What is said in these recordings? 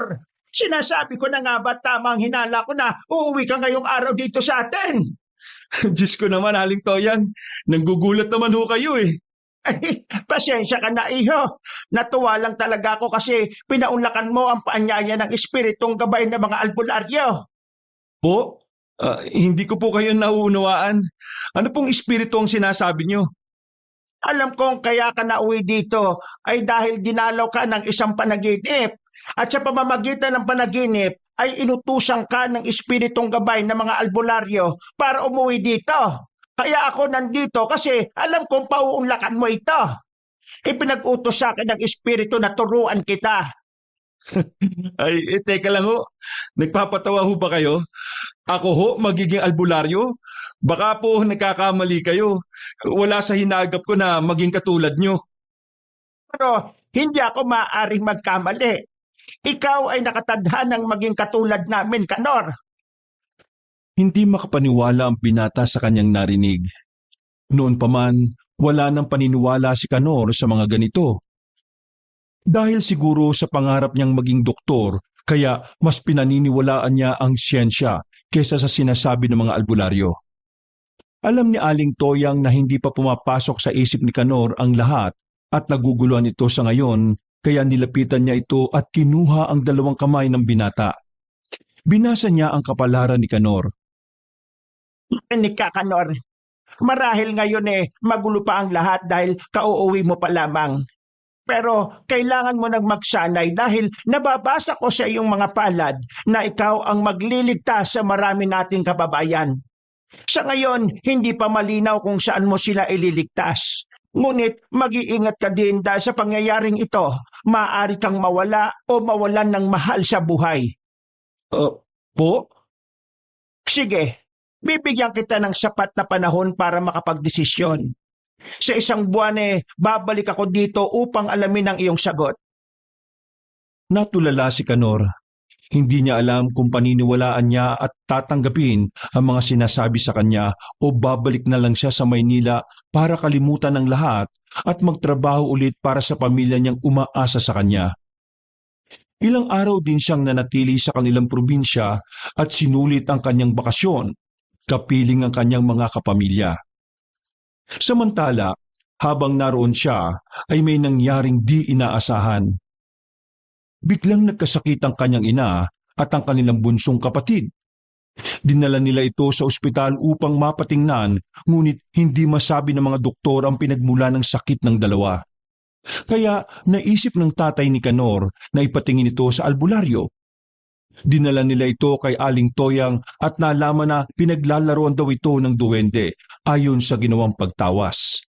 Kanor, sinasabi ko na nga ba tama ang hinala ko na uuwi ka ngayong araw dito sa atin? Diyos ko naman, Aling Toyang. Nanggugulat naman ho kayo eh. Ay, pasensya ka na iho. Natuwa lang talaga ako kasi pinaunlakan mo ang paanyaya ng espiritong gabay ng mga albularyo. Po? Hindi ko po kayo nauunawaan. Ano pong espiritu ang sinasabi niyo? Alam kong kaya ka nauwi dito ay dahil dinalaw ka ng isang panaginip. At sa pamamagitan ng panaginip ay inutusan ka ng espiritong gabay ng mga albularyo para umuwi dito. Kaya ako nandito kasi alam kong pauunlakan mo ito. Ipinag-utos sa akin ng espiritu na turuan kita. Teka lang ho. Nagpapatawa ho ba kayo? Ako ho, magiging albularyo? Baka po nagkakamali kayo. Wala sa hinagap ko na maging katulad nyo. Pero hindi ako maaaring magkamali. Ikaw ay nakatadhanang maging katulad namin, Kanor. Hindi makapaniwala ang binata sa kanyang narinig. Noon pa man, wala nang paniniwala si Kanor sa mga ganito. Dahil siguro sa pangarap niyang maging doktor, kaya mas pinaniniwalaan niya ang siyensya kesa sa sinasabi ng mga albularyo. Alam ni Aling Toyang na hindi pa pumapasok sa isip ni Kanor ang lahat at naguguluhan ito sa ngayon, kaya nilapitan niya ito at kinuha ang dalawang kamay ng binata. Binasa niya ang kapalaran ni Kanor. Makinig ka, Kanor. Marahil ngayon magulo pa ang lahat dahil kauuwi mo pa lamang. Pero kailangan mo nang magsanay dahil nababasa ko sa iyong mga palad na ikaw ang magliligtas sa marami nating kababayan. Sa ngayon, hindi pa malinaw kung saan mo sila ililigtas. Ngunit mag-iingat ka din dahil sa pangyayaring ito, maaari kang mawala o mawalan ng mahal sa buhay. Po? Sige, bibigyan kita ng sapat na panahon para makapagdesisyon. Sa isang buwan babalik ako dito upang alamin ang iyong sagot. Natulala si Kanor. Hindi niya alam kung paniniwalaan niya at tatanggapin ang mga sinasabi sa kanya o babalik na lang siya sa Maynila para kalimutan ang lahat at magtrabaho ulit para sa pamilya niyang umaasa sa kanya. Ilang araw din siyang nanatili sa kanilang probinsya at sinulit ang kanyang bakasyon, kapiling ang kanyang mga kapamilya. Samantala, habang naroon siya, ay may nangyaring di inaasahan. Biglang nagkasakit ang kanyang ina at ang kanilang bunsong kapatid. Dinala nila ito sa ospital upang mapatingnan, ngunit hindi masabi ng mga doktor ang pinagmula ng sakit ng dalawa. Kaya naisip ng tatay ni Kanor na ipatingin ito sa albularyo. Dinala nila ito kay Aling Toyang at nalaman na pinaglalaroan daw ito ng duwende ayon sa ginawang pagtawas.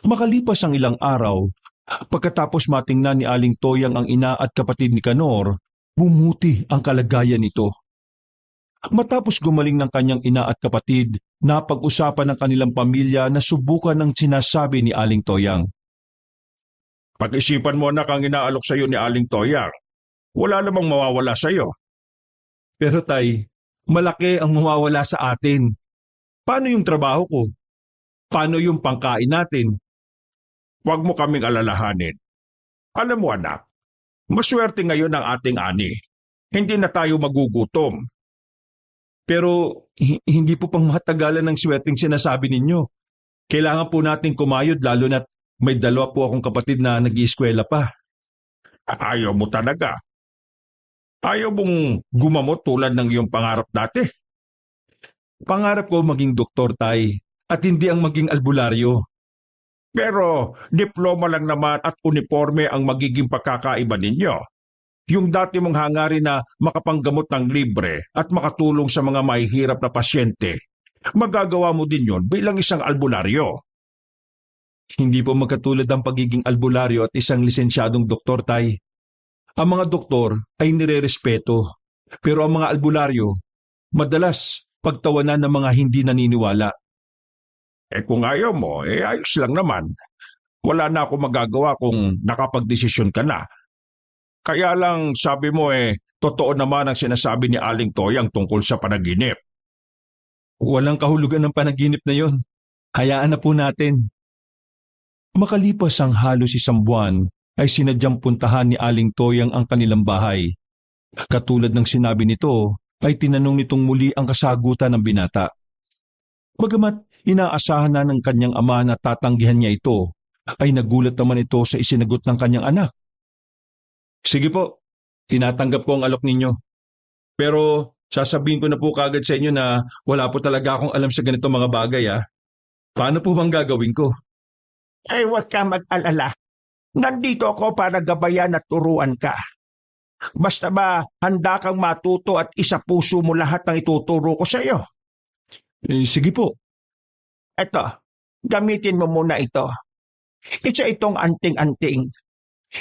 Makalipas ang ilang araw, pagkatapos matingnan ni Aling Toyang ang ina at kapatid ni Kanor, bumuti ang kalagayan nito. Matapos gumaling ng kanyang ina at kapatid, napag-usapan ng kanilang pamilya na subukan ang sinasabi ni Aling Toyang. Pag-isipan mo na kang inaalok sa iyo ni Aling Toyang. Wala namang mawawala sa iyo. Pero tay, malaki ang mawawala sa atin. Paano yung trabaho ko? Paano yung pangkain natin? Huwag mo kaming alalahanin. Alam mo anak, maswerte ngayon ang ating ani. Hindi na tayo magugutom. Pero hindi po pang matagalan ng swerteng sinasabi ninyo. Kailangan po nating kumayod lalo na't may dalawa po akong kapatid na nag-ieskwela pa. Ayaw mo talaga. Ayaw mong gumamot tulad ng iyong pangarap dati. Pangarap ko maging doktor, tay, at hindi ang maging albularyo. Pero diploma lang naman at uniforme ang magiging pagkakaiba ninyo. Yung dati mong hangarin na makapanggamot ng libre at makatulong sa mga mahihirap na pasyente, magagawa mo din yon bilang isang albularyo. Hindi po magkatulad ang pagiging albularyo at isang lisensyadong doktor, tay. Ang mga doktor ay nirerespeto, pero ang mga albularyo, madalas pagtawanan ng mga hindi naniniwala. Kung ayaw mo, ayos lang naman. Wala na ako magagawa kung nakapagdesisyon ka na. Kaya lang sabi mo totoo naman ang sinasabi ni Aling Toyang tungkol sa panaginip. Walang kahulugan ng panaginip na yon. Hayaan na po natin. Makalipas ang halos isang buwan, ay sinadyang puntahan ni Aling Toyang ang kanilang bahay Katulad ng sinabi nito, ay tinanong nitong muli ang kasagutan ng binata. Bagamat inaasahan na ng kanyang ama na tatanggihan niya ito, ay nagulat naman ito sa isinagot ng kanyang anak. Sige po, tinatanggap ko ang alok ninyo. Pero sasabihin ko na po kagad sa inyo na wala po talaga akong alam sa ganito mga bagay Paano po bang gagawin ko? Huwag ka mag-alala. Nandito ako para gabayan at turuan ka. Basta ba handa kang matuto at isa puso mo lahat ng ituturo ko sa iyo? Sige po. Eto, gamitin mo muna ito. Isa itong anting-anting.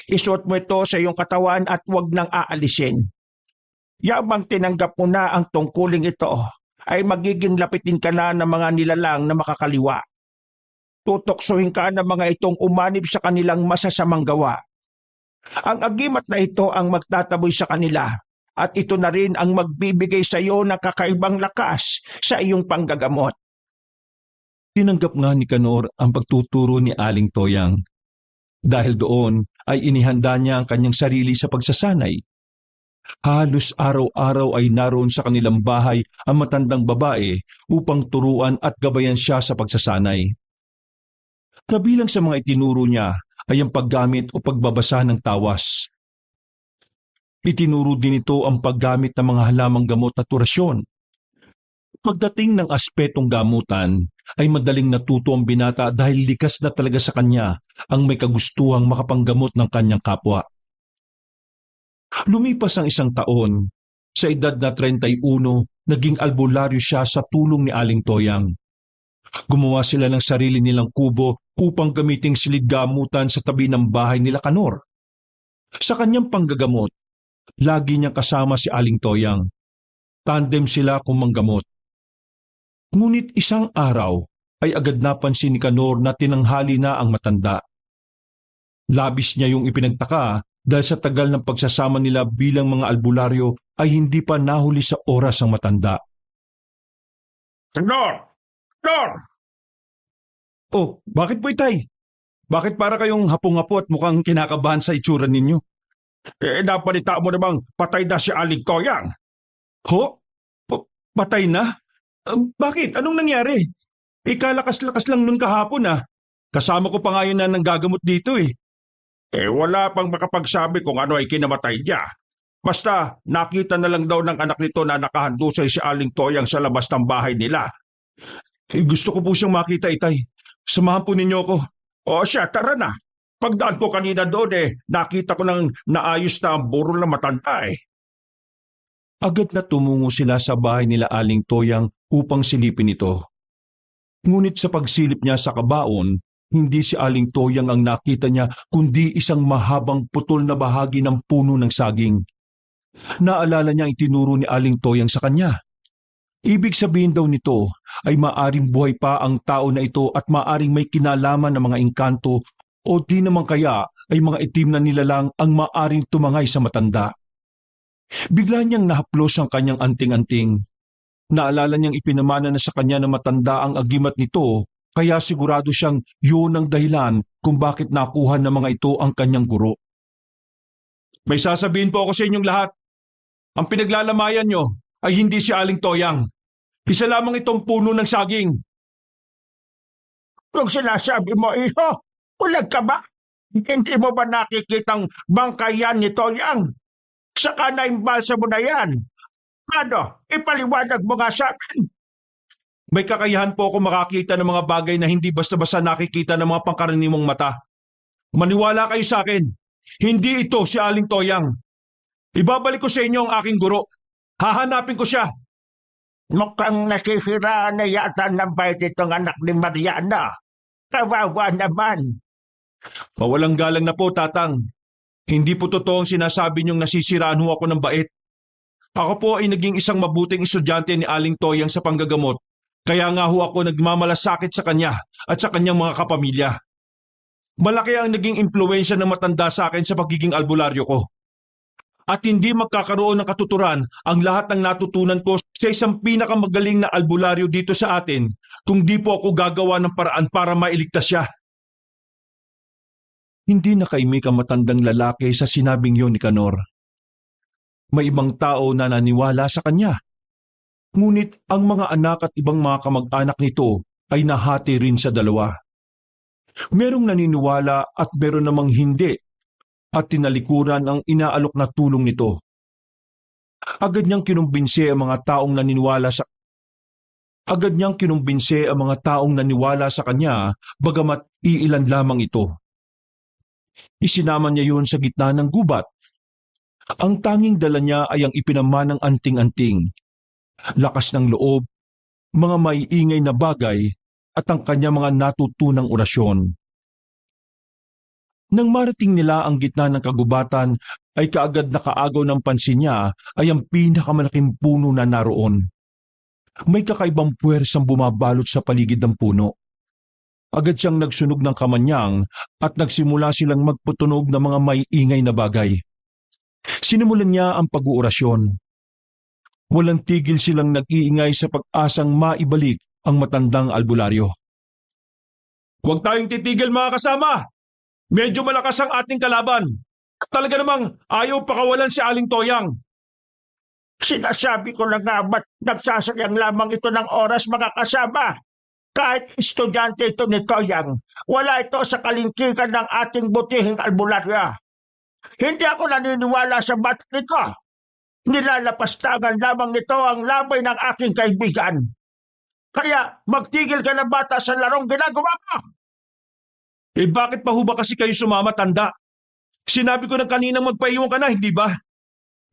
Isuot mo ito sa iyong katawan at huwag nang aalisin. Yabang tinanggap mo na ang tungkuling ito, ay magiging lapitin ka na ng mga nilalang na makakaliwa. Tutoksohin ka ng mga itong umanib sa kanilang masasamang gawa. Ang agimat na ito ang magtataboy sa kanila at ito na rin ang magbibigay sa iyo ng kakaibang lakas sa iyong panggagamot. Tinanggap nga ni Kanor ang pagtuturo ni Aling Toyang. Dahil doon ay inihanda niya ang kanyang sarili sa pagsasanay. Halos araw-araw ay naroon sa kanilang bahay ang matandang babae upang turuan at gabayan siya sa pagsasanay. Kabilang sa mga itinuro niya ay ang paggamit o pagbabasa ng tawas. Itinuro din ito ang paggamit ng mga halamang gamot at orasyon. Pagdating ng aspetong gamutan, ay madaling natuto ang binata dahil likas na talaga sa kanya ang may kagustuhang makapanggamot ng kanyang kapwa. Lumipas ang isang taon, sa edad na 31, naging albularyo siya sa tulong ni Aling Toyang. Gumawa sila ng sarili nilang kubo upang gamiting silid-gamutan sa tabi ng bahay nila Kanor. Sa kanyang panggagamot, lagi niyang kasama si Aling Toyang. Tandem sila kung manggamot. Ngunit isang araw ay agad napansin ni Kanor na tinanghali na ang matanda. Labis niya yung ipinagtaka dahil sa tagal ng pagsasama nila bilang mga albularyo ay hindi pa nahuli sa oras ang matanda. Kanor! Kanor! Oh, bakit po itay? Bakit para kayong hapong-hapo at mukhang kinakabahan sa itsura ninyo? Nabalita mo namang patay na si Aling Toyang. Ho? Patay na? Bakit? Anong nangyari? Kalakas-lakas lang nun kahapon Kasama ko pa ngayon na nanggagamot dito Wala pang makapagsabi kung ano ay kinamatay niya. Basta nakita na lang daw ng anak nito na nakahandusay si Aling Toyang sa labas ng bahay nila. Gusto ko po siyang makita, itay. Samahan po ninyo ako. O siya, tara na. Pagdaan ko kanina doon nakita ko nang naayos na ang burol na matanda Agad na tumungo sila sa bahay nila Aling Toyang upang silipin ito. Ngunit sa pagsilip niya sa kabaon, hindi si Aling Toyang ang nakita niya kundi isang mahabang putol na bahagi ng puno ng saging. Naalala niya ang itinuro ni Aling Toyang sa kanya. Ibig sabihin daw nito ay maaring buhay pa ang tao na ito at maaring may kinalaman ng mga engkanto o di naman kaya ay mga itim na nilalang ang maaring tumangay sa matanda. Bigla niyang nahaplos ang kanyang anting-anting. Naalala niyang ipinamana na sa kanya ng matanda ang agimat nito, kaya sigurado siyang yun ang dahilan kung bakit nakuha ng mga ito ang kanyang guro. May sasabihin po ako sa inyong lahat. Ang pinaglalamayan niyo ay hindi si Aling Toyang. Isa lamang itong puno ng saging. Kung sinasabi mo, iho, ulag ka ba? Hindi mo ba nakikitang bangkayan ni Toyang? Saka na imbalsa mo na yan. Ano, ipaliwanag mo nga sa akin. May kakayahan po ako makakita ng mga bagay na hindi basta-basta nakikita ng mga pangkaraniwang mata. Maniwala kayo sa akin. Hindi ito si Aling Toyang. Ibabalik ko sa inyo ang aking guro. Hahanapin ko siya. Mukhang nakihiraan na yata ng bait itong anak ni Mariana. Kawawa naman. Mawalang galang na po, Tatang. Hindi po totoo ang sinasabi niyong nasisiraan ho ako ng bait. Ako po ay naging isang mabuting estudyante ni Aling Toyang sa panggagamot. Kaya nga ho ako nagmamalasakit sa kanya at sa kanyang mga kapamilya. Malaki ang naging impluwensya ng matanda sa akin sa pagiging albularyo ko. At hindi magkakaroon ng katuturan ang lahat ng natutunan ko sa isang pinakamagaling na albularyo dito sa atin kung di po ako gagawa ng paraan para mailigtas siya. Hindi nakaimik ang matandang lalaki sa sinabing yon ni Kanor. may ibang tao na naniwala sa kanya. Ngunit ang mga anak at ibang mga kamag-anak nito ay nahati rin sa dalawa. Merong naniniwala at meron namang hindi at tinalikuran ang inaalok na tulong nito. Agad niyang kinumbinse ang mga taong naniwala sa kanya, bagamat iilan lamang ito. Isinama niya yun sa gitna ng gubat. Ang tanging dala niya ay ang ipinamanang anting-anting, lakas ng loob, mga maiingay na bagay at ang kanya mga natutunang orasyon. Nang marating nila ang gitna ng kagubatan, ay kaagad nakaagaw ng pansin niya ay ang pinakamalaking puno na naroon. May kakaibang puwersang bumabalot sa paligid ng puno. Agad siyang nagsunog ng kamanyang at nagsimula silang magputunog ng mga maiingay na bagay. Sinimulan niya ang pag-uorasyon. Walang tigil silang nag-iingay sa pag-asang maibalik ang matandang albularyo. Huwag tayong titigil mga kasama! Medyo malakas ang ating kalaban. Talaga namang ayaw pakawalan si Aling Toyang. Sinasabi ko na nga ba't nagsasayang lamang ito ng oras mga kasama? Kahit estudyante ito ni Toyang, wala ito sa kalingkingan ng ating butihing albularyo. Hindi ako naniniwala sa batak nito. Nilalapastangan lamang nito ang labay ng aking kaibigan. Kaya magtigil ka na bata sa larong ginagawa mo. Eh bakit pa ho ba kasi kayo sumama, tanda? Sinabi ko na kaninang magpaiwan ka na, hindi ba?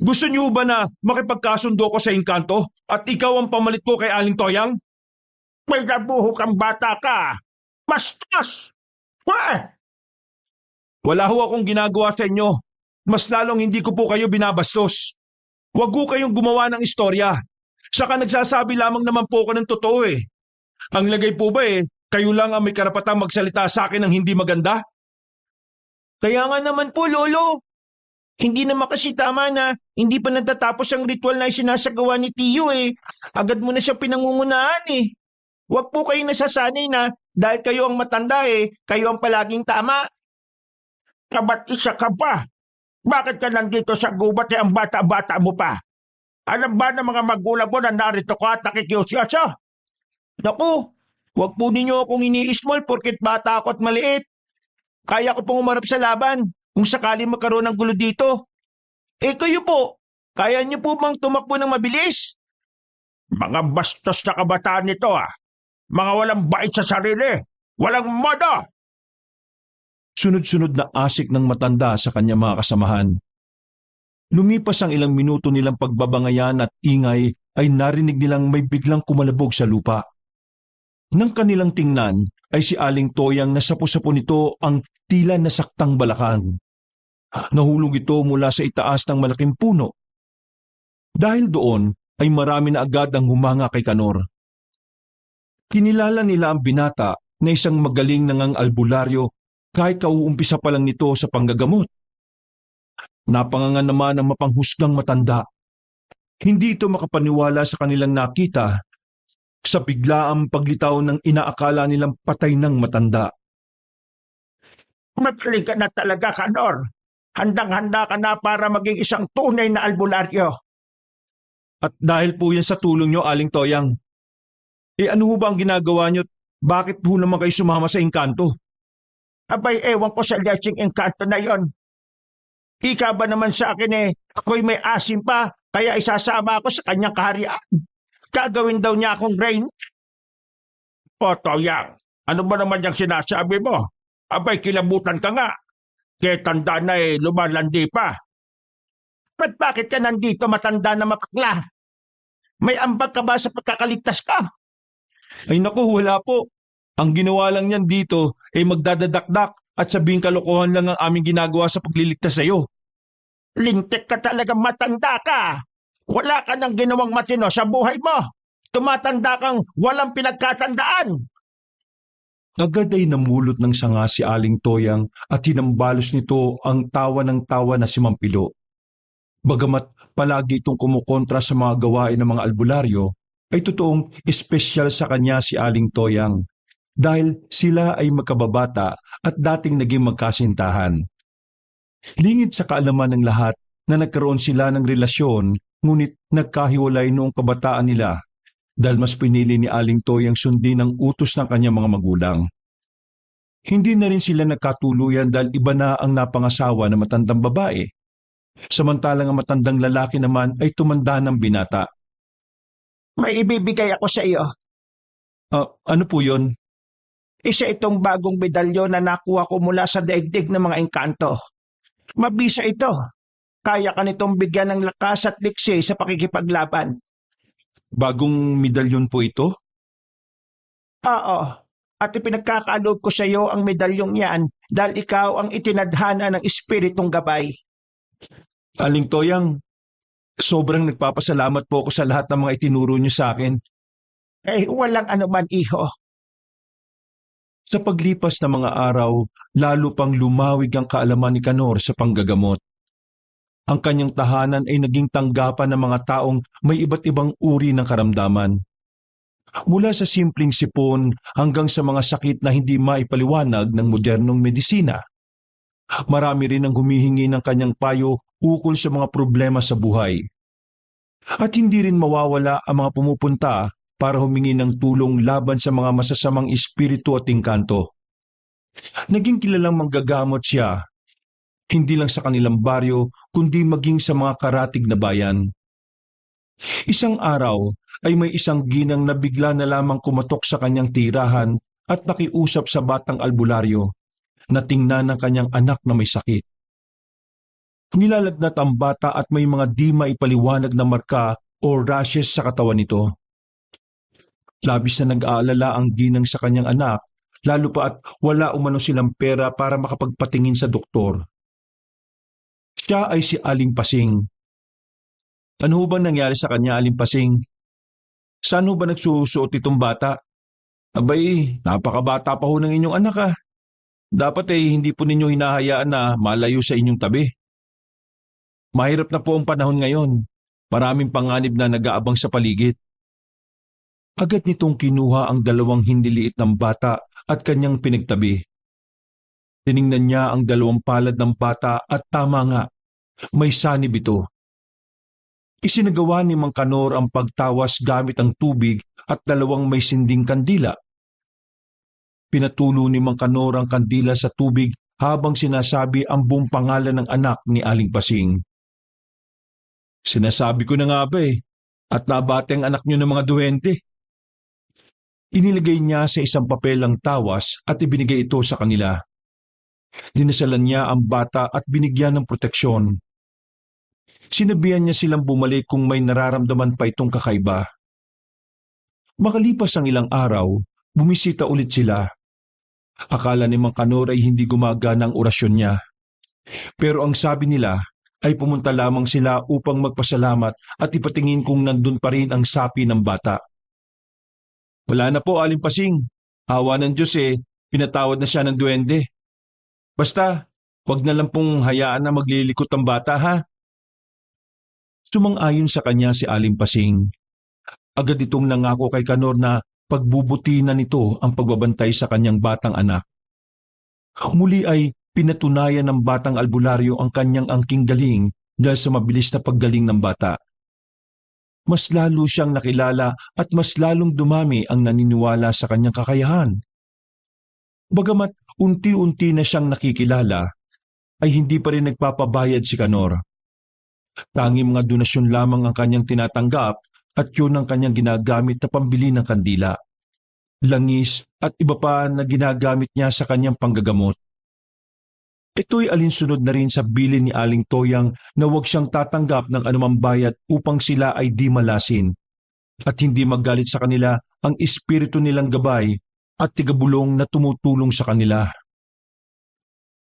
Gusto niyo ba na makipagkasundo ko sa Engkanto at ikaw ang pamalit ko kay Aling Toyang? May nabuho kang bata ka. Bastos! Wala ho akong ginagawa sa inyo. Mas lalong hindi ko po kayo binabastos. Huwag ho kayong gumawa ng istorya. Saka nagsasabi lamang naman po ako ng totoo eh. Ang lagay po ba kayo lang ang may karapatang magsalita sa akin ng hindi maganda? Kaya nga naman po, Lolo. Hindi naman kasi tama na hindi pa natatapos ang ritual na isinasagawa ni Tiyo eh. Agad mo na siya pinangungunahan eh. Huwag po kayo nasasanay na dahil kayo ang matanda kayo ang palaging tama. Kabat isa ka pa. Bakit ka nandito sa gubat ang bata-bata mo pa? Alam ba ng mga magulang mo na narito ka at nakikiusyoso? Naku, huwag po ninyo akong ini-small porket bata ako at maliit. Kaya ko pong umarap sa laban kung sakali magkaroon ng gulo dito. Kayo po, kaya niyo po bang tumakbo ng mabilis? Mga bastos na kabataan nito Mga walang bait sa sarili. Walang modo. Sunod-sunod na asik ng matanda sa kanyang mga kasamahan. Lumipas ang ilang minuto nilang pagbabangayan at ingay ay narinig nilang may biglang kumalabog sa lupa. Nang kanilang tingnan ay si Aling Toyang na sapu-sapu nito ang tila nasaktang balakang. Nahulog ito mula sa itaas ng malaking puno. Dahil doon ay marami na agad ang humanga kay Kanor. Kinilala nila ang binata na isang magaling nangang albularyo kahit kauumpisa pa lang nito sa panggagamot. Napangangan naman ang mapanghusgang matanda. Hindi ito makapaniwala sa kanilang nakita sa biglaang paglitaw ng inaakala nilang patay ng matanda. Magaling ka na talaga, Kanor. Handang-handa ka na para maging isang tunay na albularyo. At dahil po yan sa tulong nyo, Aling Toyang. Ano ho ba ang ginagawa nyo? Bakit po naman kayo sumama sa Engkanto? Abay, ewan ko sa lecheng engkanto na yon. Ika ba naman sa akin ako'y may asim pa, kaya isasama ako sa kanyang kaharian. Gagawin daw niya akong rain. O, Toyang, ano ba naman yung sinasabi mo? Abay, kilabutan ka nga. Kaya tanda na lumalandi pa. Ba't bakit ka nandito matanda na mapakla? May ambag ka ba sa pagkakaligtas ka? Ay naku, wala po. Ang ginawa lang niyan dito ay magdadadakdak at sabing kalokohan lang ang aming ginagawa sa pagliligtas sa iyo. Lintik ka talaga, matanda ka. Wala ka nang ginawang matino sa buhay mo. Tumatanda kang walang pinagkatandaan. Agad ay namulot ng sanga si Aling Toyang at hinambalos nito ang tawa ng tawa na si Mampilo. Bagamat palagi itong kumukontra sa mga gawain ng mga albularyo, ay totoong espesyal sa kanya si Aling Toyang dahil sila ay magkababata at dating naging magkasintahan. Lingid sa kaalaman ng lahat na nagkaroon sila ng relasyon ngunit nagkahiwalay noong kabataan nila dahil mas pinili ni Aling Toy ang sundin ang utos ng kanyang mga magulang. Hindi na rin sila nagkatuluyan dahil iba na ang napangasawa na matandang babae. Samantalang ang matandang lalaki naman ay tumanda ng binata. May ibibigay ako sa iyo. Ano po yon? Isa itong bagong medalyon na nakuha ko mula sa daigdig ng mga engkanto. Mabisa ito. Kaya ka nitong bigyan ng lakas at liksi sa pakikipaglaban. Bagong medalyon po ito? Oo. At ipinagkakaloob ko sa iyo ang medalyong yan dahil ikaw ang itinadhana ng espiritong gabay. Aling Toyang, sobrang nagpapasalamat po ako sa lahat ng mga itinuro niyo sa akin. Walang anuman, iho. Sa paglipas ng mga araw, lalo pang lumawig ang kaalaman ni Canor sa panggagamot. Ang kanyang tahanan ay naging tanggapan ng mga taong may iba't ibang uri ng karamdaman. Mula sa simpleng sipon hanggang sa mga sakit na hindi maipaliwanag ng modernong medisina. Marami rin ang humihingi ng kanyang payo ukol sa mga problema sa buhay. At hindi rin mawawala ang mga pumupunta para humingi ng tulong laban sa mga masasamang espiritu at engkanto. Naging kilalang manggagamot siya, hindi lang sa kanilang baryo kundi maging sa mga karatig na bayan. Isang araw ay may isang ginang na bigla na lamang kumatok sa kanyang tirahan at nakiusap sa batang albularyo na tingnan ng kanyang anak na may sakit. Nilalagnat ang bata at may mga di maipaliwanag na marka o rashes sa katawan nito. Labis na nag-aalala ang ginang sa kanyang anak, lalo pa at wala umano silang pera para makapagpatingin sa doktor. Siya ay si Aling Pasing. Ano ho ba nangyari sa kanya, Aling Pasing? Saan ho ba nagsusuot itong bata? Abay, napakabata pa ho ng inyong anak ah. Dapat hindi po ninyo hinahayaan na malayo sa inyong tabi. Mahirap na po ang panahon ngayon. Maraming panganib na nag-aabang sa paligid. Agad nitong kinuha ang dalawang hindiliit ng bata at kanyang pinagtabi. Tiningnan niya ang dalawang palad ng bata at tama nga, may sanib ito. Isinagawa ni Mang Canor ang pagtawas gamit ang tubig at dalawang may sinding kandila. Pinatulo ni Mang Canor ang kandila sa tubig habang sinasabi ang buong pangalan ng anak ni Aling Pasing. Sinasabi ko na nga ba at nabate ang anak niyo ng mga duwende. Inilagay niya sa isang papel ang tawas at ibinigay ito sa kanila. Dinasalan niya ang bata at binigyan ng proteksyon. Sinabihan niya silang bumalik kung may nararamdaman pa itong kakaiba. Makalipas ang ilang araw, bumisita ulit sila. Akala ni Mang Canor ay hindi gumagana ang orasyon niya. Pero ang sabi nila ay pumunta lamang sila upang magpasalamat at ipatingin kung nandun pa rin ang sapi ng bata. Wala na po, Aling Pasing. Awa ng Diyos pinatawad na siya ng duwende. Basta, wag na lang pong hayaan na maglilikot ang bata ha. Sumang-ayon sa kanya si Aling Pasing. Agad itong nangako kay Canor na pagbubuti na nito ang pagbabantay sa kanyang batang anak. Muli ay pinatunayan ng batang albularyo ang kanyang angking galing dahil sa mabilis na paggaling ng bata. Mas lalo siyang nakilala at mas lalong dumami ang naniniwala sa kanyang kakayahan. Bagamat unti-unti na siyang nakikilala, ay hindi pa rin nagpapabayad si Canor. Tanging mga donasyon lamang ang kanyang tinatanggap at yun ang kanyang ginagamit na pambili ng kandila, langis at iba pa na ginagamit niya sa kanyang panggagamot. Ito'y alinsunod na rin sa bilin ni Aling Toyang na huwag siyang tatanggap ng anumang bayad upang sila ay di malasin at hindi magalit sa kanila ang espiritu nilang gabay at tigabulong na tumutulong sa kanila.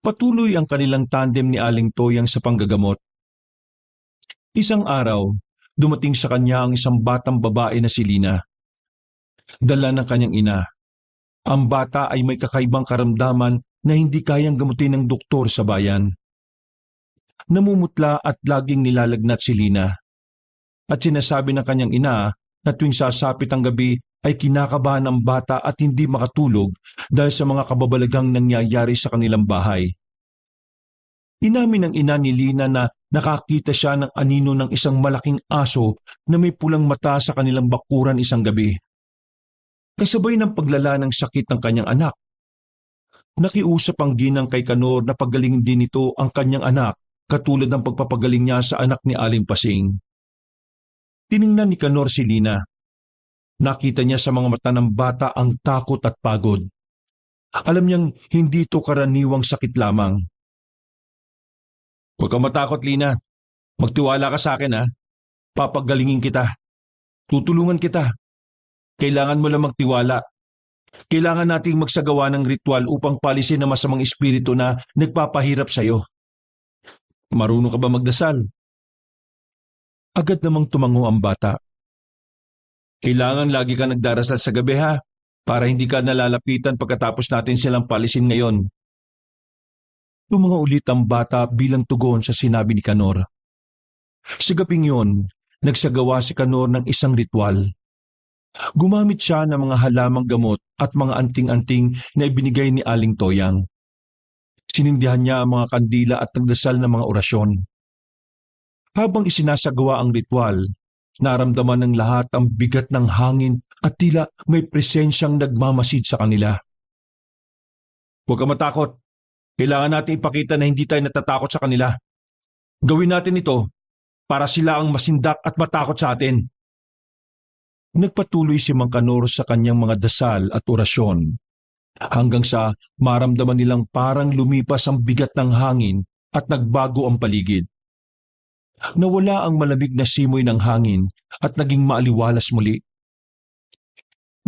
Patuloy ang kanilang tandem ni Aling Toyang sa panggagamot. Isang araw, dumating sa kanya ang isang batang babae na si Lina. Dala ng kanyang ina. Ang bata ay may kakaibang karamdaman na hindi kayang gamutin ng doktor sa bayan. Namumutla at laging nilalagnat si Lina. At sinasabi ng kanyang ina na tuwing sasapit ang gabi ay kinakabahan ang bata at hindi makatulog dahil sa mga kababalagang nangyayari sa kanilang bahay. Inamin ng ina ni Lina na nakakita siya ng anino ng isang malaking aso na may pulang mata sa kanilang bakuran isang gabi. Kasabay ng paglala ng sakit ng kanyang anak. Nakiusap ang ginang kay Kanor na pagalingin din nito ang kanyang anak katulad ng pagpapagaling niya sa anak ni Aling Pasing. Tiningnan ni Kanor si Lina. Nakita niya sa mga mata ng bata ang takot at pagod. Alam niyang hindi ito karaniwang sakit lamang. Huwag kang matakot, Lina. Magtiwala ka sa akin, ha? Papagalingin kita. Tutulungan kita. Kailangan mo lang magtiwala. Kailangan nating magsagawa ng ritual upang palisin ang masamang espiritu na nagpapahirap sa iyo. Marunong ka ba magdasal? Agad namang tumango ang bata. Kailangan lagi ka nagdarasal sa gabi, ha? Para hindi ka nalalapitan pagkatapos natin silang palisin ngayon. Tumango ulit ang bata bilang tugon sa sinabi ni Kanor. Sa gabing yon, nagsagawa si Kanor ng isang ritual. Gumamit siya ng mga halamang gamot at mga anting-anting na ibinigay ni Aling Toyang. Sinindihan niya ang mga kandila at nagdasal ng mga orasyon. Habang isinasagawa ang ritual, naramdaman ng lahat ang bigat ng hangin at tila may presensyang nagmamasid sa kanila. Huwag ka matakot. Kailangan natin ipakita na hindi tayo natatakot sa kanila. Gawin natin ito para sila ang masindak at matakot sa atin. Nagpatuloy si Mang Kanor sa kanyang mga dasal at orasyon hanggang sa maramdaman nilang parang lumipas ang bigat ng hangin at nagbago ang paligid. Nawala ang malamig na simoy ng hangin at naging maaliwalas muli.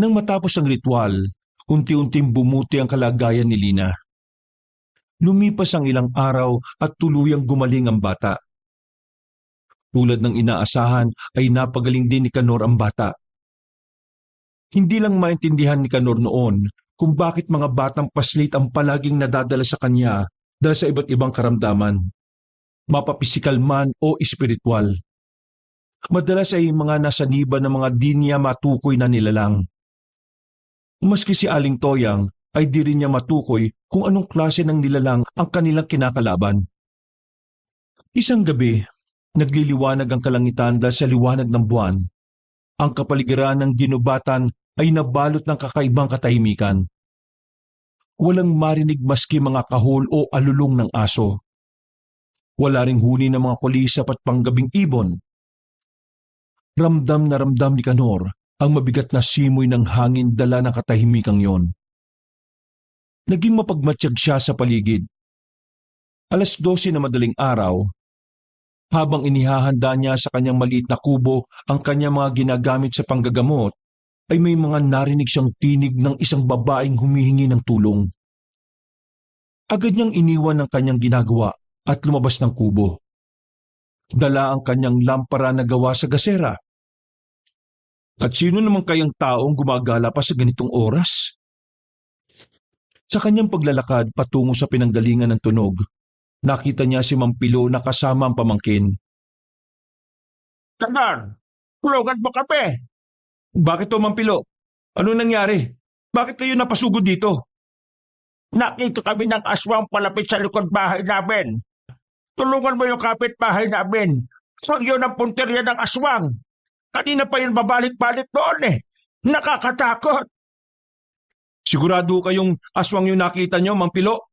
Nang matapos ang ritual, unti-unting bumuti ang kalagayan ni Lina. Lumipas ang ilang araw at tuluyang gumaling ang bata. Tulad ng inaasahan ay napagaling din ni Kanor ang bata. Hindi lang maintindihan ni Kanor noon kung bakit mga batang paslit ang palaging nadadala sa kanya dahil sa iba't ibang karamdaman, mapapisikal man o espiritual. Madalas ay mga nasaniba ng mga di niya matukoy na nilalang. Maski si Aling Toyang ay di rin niya matukoy kung anong klase ng nilalang ang kanilang kinakalaban. Isang gabi, nagliliwanag ang kalangitan dahil sa liwanag ng buwan. Ang kapaligiran ng ginubatan ay nabalot ng kakaibang katahimikan. Walang marinig maski mga kahol o alulong ng aso. Wala ring huni ng mga kulisap at panggabing ibon. Ramdam na ramdam ni Kanor ang mabigat na simoy ng hangin dala ng katahimikang yon. Naging mapagmatsyag siya sa paligid. 12:00 na madaling araw, habang inihahanda niya sa kanyang maliit na kubo ang kanyang mga ginagamit sa panggagamot, ay may mga narinig siyang tinig ng isang babaeng humihingi ng tulong. Agad niyang iniwan ang kanyang ginagawa at lumabas ng kubo. Dala ang kanyang lampara na gawa sa gasera. At sino naman kayang taong gumagala pa sa ganitong oras? Sa kanyang paglalakad patungo sa pinanggalingan ng tunog, nakita niya si Mampilo na kasama ang pamangkin. Kanor, tulungan mo kami. Bakit to, Mampilo? Ano nangyari? Bakit kayo napasugod dito? Nakita kami ng aswang palapit sa likod bahay namin. Tulungan mo yung kapitbahay namin. Huwag yun ang punteriya ng aswang. Kanina pa yun babalik-balik doon eh. Nakakatakot. Sigurado kayong aswang yung nakita niyo, Mampilo?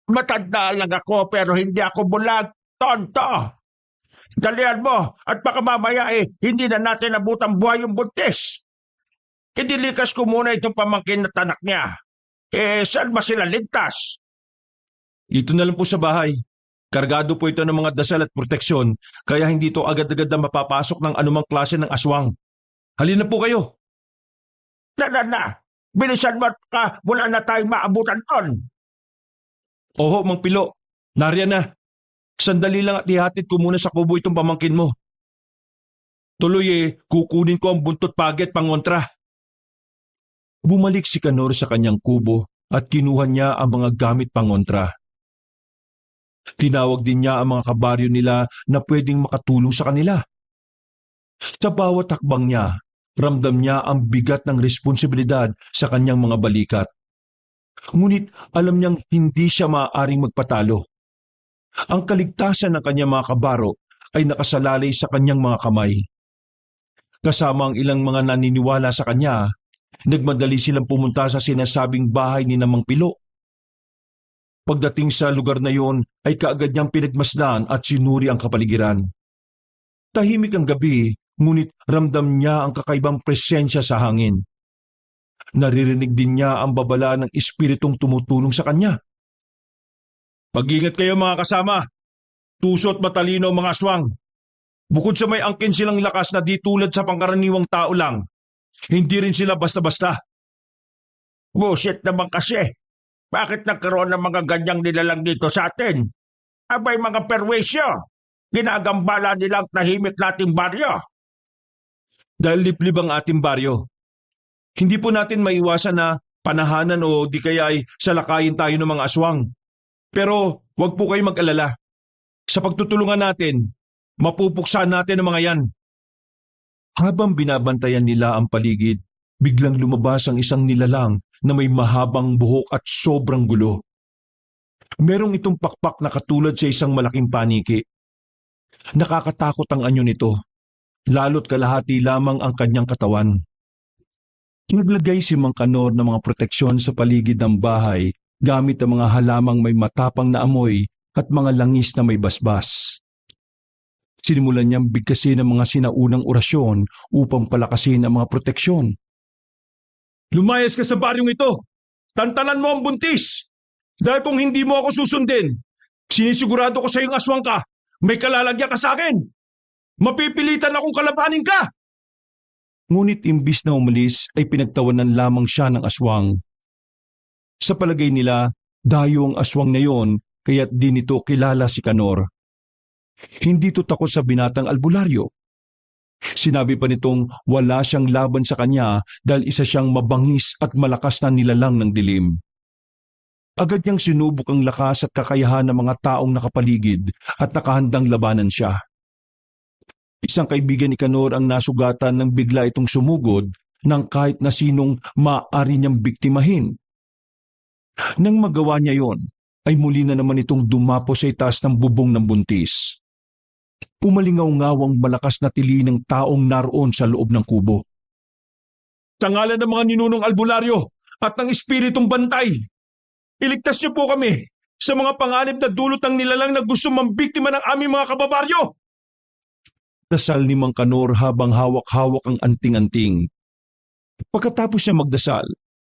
Matanda lang ako pero hindi ako bulag. Tonto. Dalian mo at baka mamaya hindi na natin nabutang buhay yung buntis. Idilikas ko muna itong pamangkin at anak niya. Saan ba sila ligtas? Dito na lang po sa bahay. Kargado po ito ng mga dasal at proteksyon, kaya hindi ito agad-agad na mapapasok ng anumang klase ng aswang. Halina po kayo. Na. Bilisan mo ka, wala na tayong maabutan doon. Oho, Mang Pilo. Nariyan na. Sandali lang at ihatid ko muna sa kubo itong pamangkin mo. Tuloy kukunin ko ang buntot pagi at pangontra. Bumalik si Kanor sa kanyang kubo at kinuha niya ang mga gamit pangontra. Tinawag din niya ang mga kabaryo nila na pwedeng makatulong sa kanila. Sa bawat hakbang niya, ramdam niya ang bigat ng responsibilidad sa kanyang mga balikat. Ngunit alam niyang hindi siya maaaring magpatalo. Ang kaligtasan ng kanyang mga kabaro ay nakasalalay sa kanyang mga kamay. Kasama ang ilang mga naniniwala sa kanya, nagmadali silang pumunta sa sinasabing bahay ni Namang Pilo. Pagdating sa lugar na yon ay kaagad niyang pinagmasdan at sinuri ang kapaligiran. Tahimik ang gabi, ngunit ramdam niya ang kakaibang presensya sa hangin. Naririnig din niya ang babala ng espiritong tumutulong sa kanya. Mag-ingat kayo mga kasama. Tuso at matalino ang mga aswang. Bukod sa may angkin silang lakas na di tulad sa pangkaraniwang tao lang, hindi rin sila basta-basta. Bullshit naman kasi. Bakit nagkaroon ng mga ganyang nilalang dito sa atin? Abay mga perwisyo. Ginagambala nilang tahimik nating baryo. Dahil liblib ang ating baryo, hindi po natin maiwasan na panahanan o di kaya ay salakayin tayo ng mga aswang. Pero huwag po kayo mag-alala. Sa pagtutulungan natin, mapupuksan natin ang mga yan. Habang binabantayan nila ang paligid, biglang lumabas ang isang nilalang na may mahabang buhok at sobrang gulo. Merong itong pakpak na katulad sa isang malaking paniki. Nakakatakot ang anyo nito, lalo't kalahati lamang ang kanyang katawan. Naglagay si Mang Kanor ng mga proteksyon sa paligid ng bahay gamit ang mga halamang may matapang na amoy at mga langis na may basbas. Sinimulan niyang bigkasin ang mga sinaunang orasyon upang palakasin ang mga proteksyon. Lumayas ka sa baryong ito. Tantanan mo ang buntis. Dahil kung hindi mo ako susundin, sinisigurado ko sa iyong aswang ka, may kalalagyan ka sa akin. Mapipilitan akong kalabanin ka. Ngunit imbis na umalis ay pinagtawanan lamang siya ng aswang. Sa palagay nila, dayo ang aswang na yon kaya't di nito kilala si Kanor. Hindi to takot sa binatang albularyo. Sinabi pa nitong wala siyang laban sa kanya dahil isa siyang mabangis at malakas na nilalang ng dilim. Agad niyang sinubok ang lakas at kakayahan ng mga taong nakapaligid at nakahandang labanan siya. Isang kaibigan ni Kanor ang nasugatan nang bigla itong sumugod ng kahit na sinong maaari niyang biktimahin. Nang magawa niya yon, ay muli na naman itong dumapo sa itaas ng bubong ng buntis. Pumalingaw-ngawang malakas na tili ng taong naroon sa loob ng kubo. Sa ngalan ng mga ninunong albularyo at ng espiritong bantay, iligtas niyo po kami sa mga panganib na dulot ng nilalang na gusto mambiktima ng aming mga kababaryo. Dasal ni Mang Kanor habang hawak-hawak ang anting-anting. Pagkatapos niya magdasal,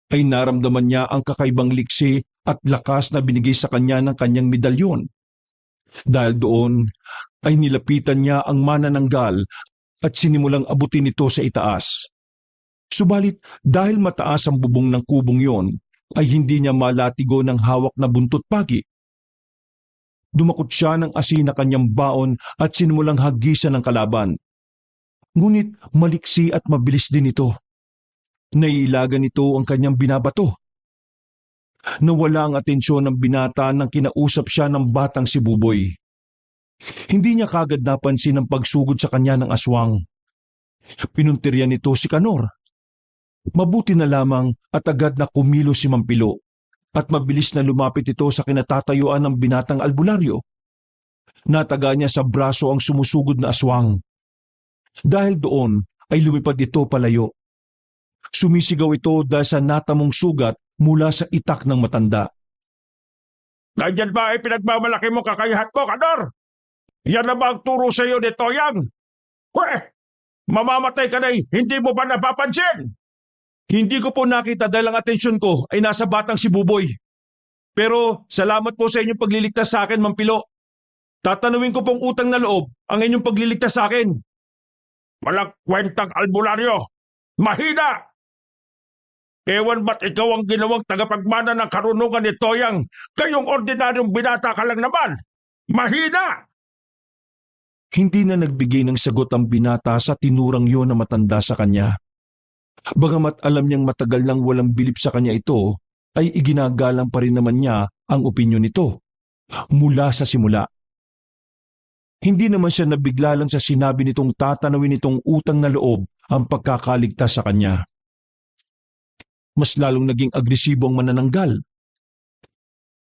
ay naramdaman niya ang kakaibang liksi at lakas na binigay sa kanya ng kanyang medalyon. Dahil doon, ay nilapitan niya ang manananggal at sinimulang abutin ito sa itaas. Subalit dahil mataas ang bubong ng kubong yon, ay hindi niya malatigo ng hawak na buntot pagi. Dumakot siya ng asin na kanyang baon at sinimulang hagisan ng kalaban. Ngunit maliksi at mabilis din ito. Naiilagan nito ang kanyang binabato. Nawala ang atensyon ng binata nang kinausap siya ng batang si Buboy. Hindi niya kagad napansin ang pagsugod sa kanya ng aswang. Pinuntirya nito si Kanor. Mabuti na lamang at agad na kumilos si Mampilo at mabilis na lumapit ito sa kinatatayuan ng binatang albularyo. Nataga niya sa braso ang sumusugod na aswang. Dahil doon ay lumipad ito palayo. Sumisigaw ito dahil sa natamong sugat mula sa itak ng matanda. Nandiyan ba ay pinagmamalaki mo kakayahan mo, Kanor? Yan na ba ang turo sa iyo ni Toyang? Mamamatay ka na hindi mo ba napapansin? Hindi ko po nakita dahil ang atensyon ko ay nasa batang si Buboy. Pero salamat po sa inyong pagliligtas sa akin, Mampilo. Tatanungin ko pong utang na loob ang inyong pagliligtas sa akin. Walang kwentang albularyo. Mahina! Ewan ba't ikaw ang ginawang tagapagmana ng karunungan ni Toyang? Kayong ordinaryong binata ka lang naman. Mahina! Hindi na nagbigay ng sagot ang binata sa tinurang yon na matanda sa kanya. Bagamat alam niyang matagal nang walang bilib sa kanya ito, ay iginagalang pa rin naman niya ang opinyon nito. Mula sa simula. Hindi naman siya nabigla lang sa sinabi nitong tatanawin nitong utang na loob ang pagkakaligtas sa kanya. Mas lalong naging agresibo ang manananggal.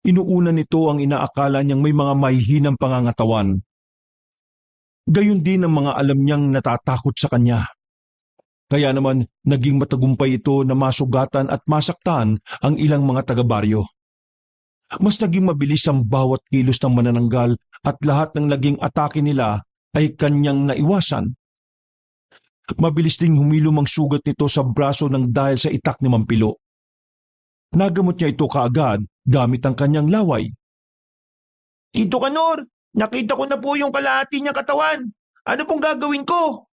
Inuuna nito ang inaakala niyang may mga mahihinang pangangatawan. Gayon din ang mga alam niyang natatakot sa kanya. Kaya naman naging matagumpay ito na masugatan at masaktan ang ilang mga taga-baryo. Mas naging mabilis ang bawat kilos ng manananggal at lahat ng naging atake nila ay kanyang naiwasan. Mabilis ding humilom ang sugat nito sa braso ng dahil sa itak ni Mampilo. Nagamot niya ito kaagad gamit ang kanyang laway. Tito Kanor, nakita ko na po yung kalahati niyang katawan. Ano pong gagawin ko?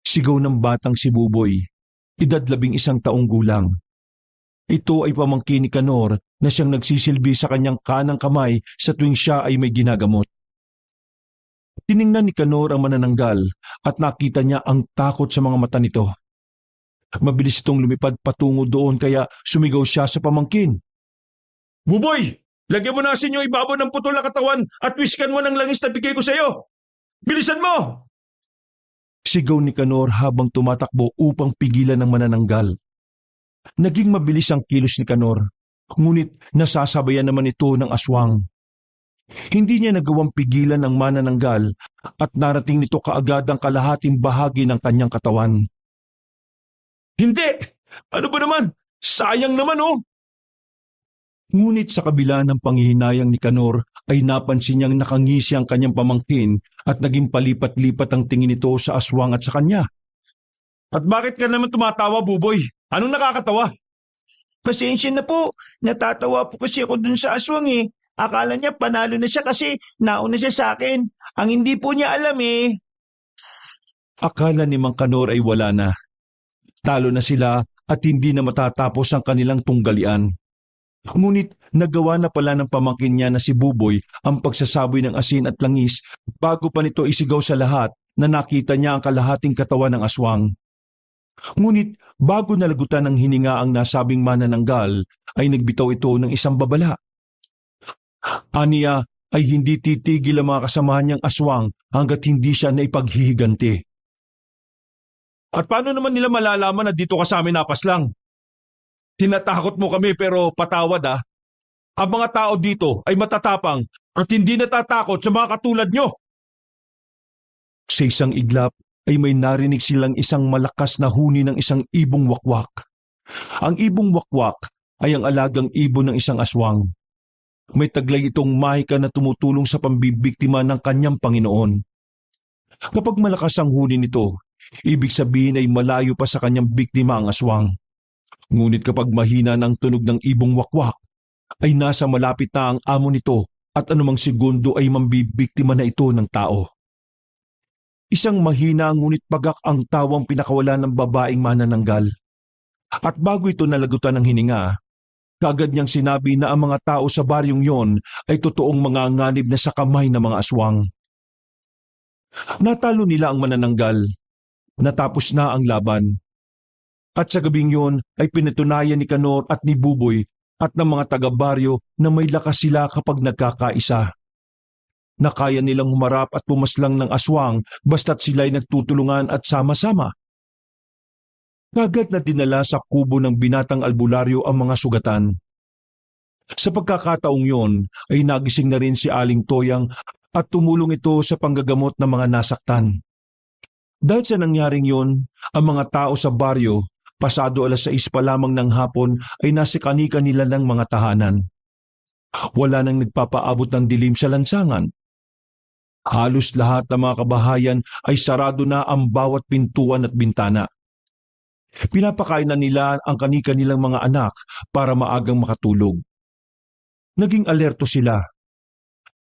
Sigaw ng batang si Buboy, edad 11 taong gulang. Ito ay pamangkin ni Kanor na siyang nagsisilbi sa kanyang kanang kamay sa tuwing siya ay may ginagamot. Tiningnan ni Kanor ang manananggal at nakita niya ang takot sa mga mata nito. Mabilis itong lumipad patungo doon kaya sumigaw siya sa pamangkin. Buboy! Lagyan mo na asin yung ibabaw ng putol na katawan at wiskan mo ng langis na bigay ko sa iyo! Bilisan mo! Sigaw ni Kanor habang tumatakbo upang pigilan ng manananggal. Naging mabilis ang kilos ni Kanor, ngunit nasasabayan naman ito ng aswang. Hindi niya nagawang pigilan ang manananggal at narating nito kaagad ang kalahating bahagi ng kanyang katawan. Hindi! Ano ba naman? Sayang naman oh! Ngunit sa kabila ng panghihinayang ni Kanor ay napansin niyang nakangisi ang kanyang pamangkin at naging palipat-lipat ang tingin nito sa aswang at sa kanya. At bakit ka naman tumatawa, Buboy? Anong nakakatawa? Pasensya na po. Natatawa po kasi ako dun sa aswang eh. Akala niya panalo na siya kasi nauna siya sa akin. Ang hindi po niya alam eh. Akala ni Mang Kanor ay wala na. Talo na sila at hindi na matatapos ang kanilang tunggalian. Ngunit nagawa na pala ng pamangkin niya na si Buboy ang pagsasaboy ng asin at langis bago pa nito isigaw sa lahat na nakita niya ang kalahating katawan ng aswang. Ngunit bago nalagutan ng hininga ang nasabing manananggal ay nagbitaw ito ng isang babala. Aniya ay hindi titigil ang mga kasamahan niyang aswang hanggat hindi siya naipaghihiganti. At paano naman nila malalaman na dito ka sa amin napaslang? Tinatakot mo kami pero patawad ah. Ang mga tao dito ay matatapang at hindi natatakot sa mga katulad nyo. Sa isang iglap ay may narinig silang isang malakas na huni ng isang ibong wakwak. Ang ibong wakwak ay ang alagang ibon ng isang aswang. May taglay itong mahika na tumutulong sa pambibiktima ng kanyang Panginoon. Kapag malakas ang huni nito, ibig sabihin ay malayo pa sa kanyang biktima ang aswang. Ngunit kapag mahina ng tunog ng ibong wakwak, ay nasa malapit na ang amo nito at anumang segundo ay mambibiktima na ito ng tao. Isang mahina ngunit pagak ang tawang pinakawala ng babaeng manananggal. At bago ito nalagutan ng hininga, kaagad niyang sinabi na ang mga tao sa baryong yon ay totoong mga nganib na sa kamay ng mga aswang. Natalo nila ang manananggal. Natapos na ang laban. At sa gabing yon ay pinatunayan ni Kanor at ni Buboy at ng mga taga-baryo na may lakas sila kapag nagkakaisa. Nakaya nilang humarap at pumaslang ng aswang basta't sila'y nagtutulungan at sama-sama. Kagad na dinala sa kubo ng binatang albularyo ang mga sugatan. Sa pagkakataong yon ay nagising na rin si Aling Toyang at tumulong ito sa panggagamot ng mga nasaktan. Dahil sa nangyaring yon, ang mga tao sa baryo pasado 6:00 pa lamang ng hapon ay nasa kanika nila ng mga tahanan. Wala nang nagpapaabot ng dilim sa lansangan. Halos lahat ng mga kabahayan ay sarado na ang bawat pintuan at bintana. Pinapakain na nila ang kanika nilang mga anak para maagang makatulog. Naging alerto sila.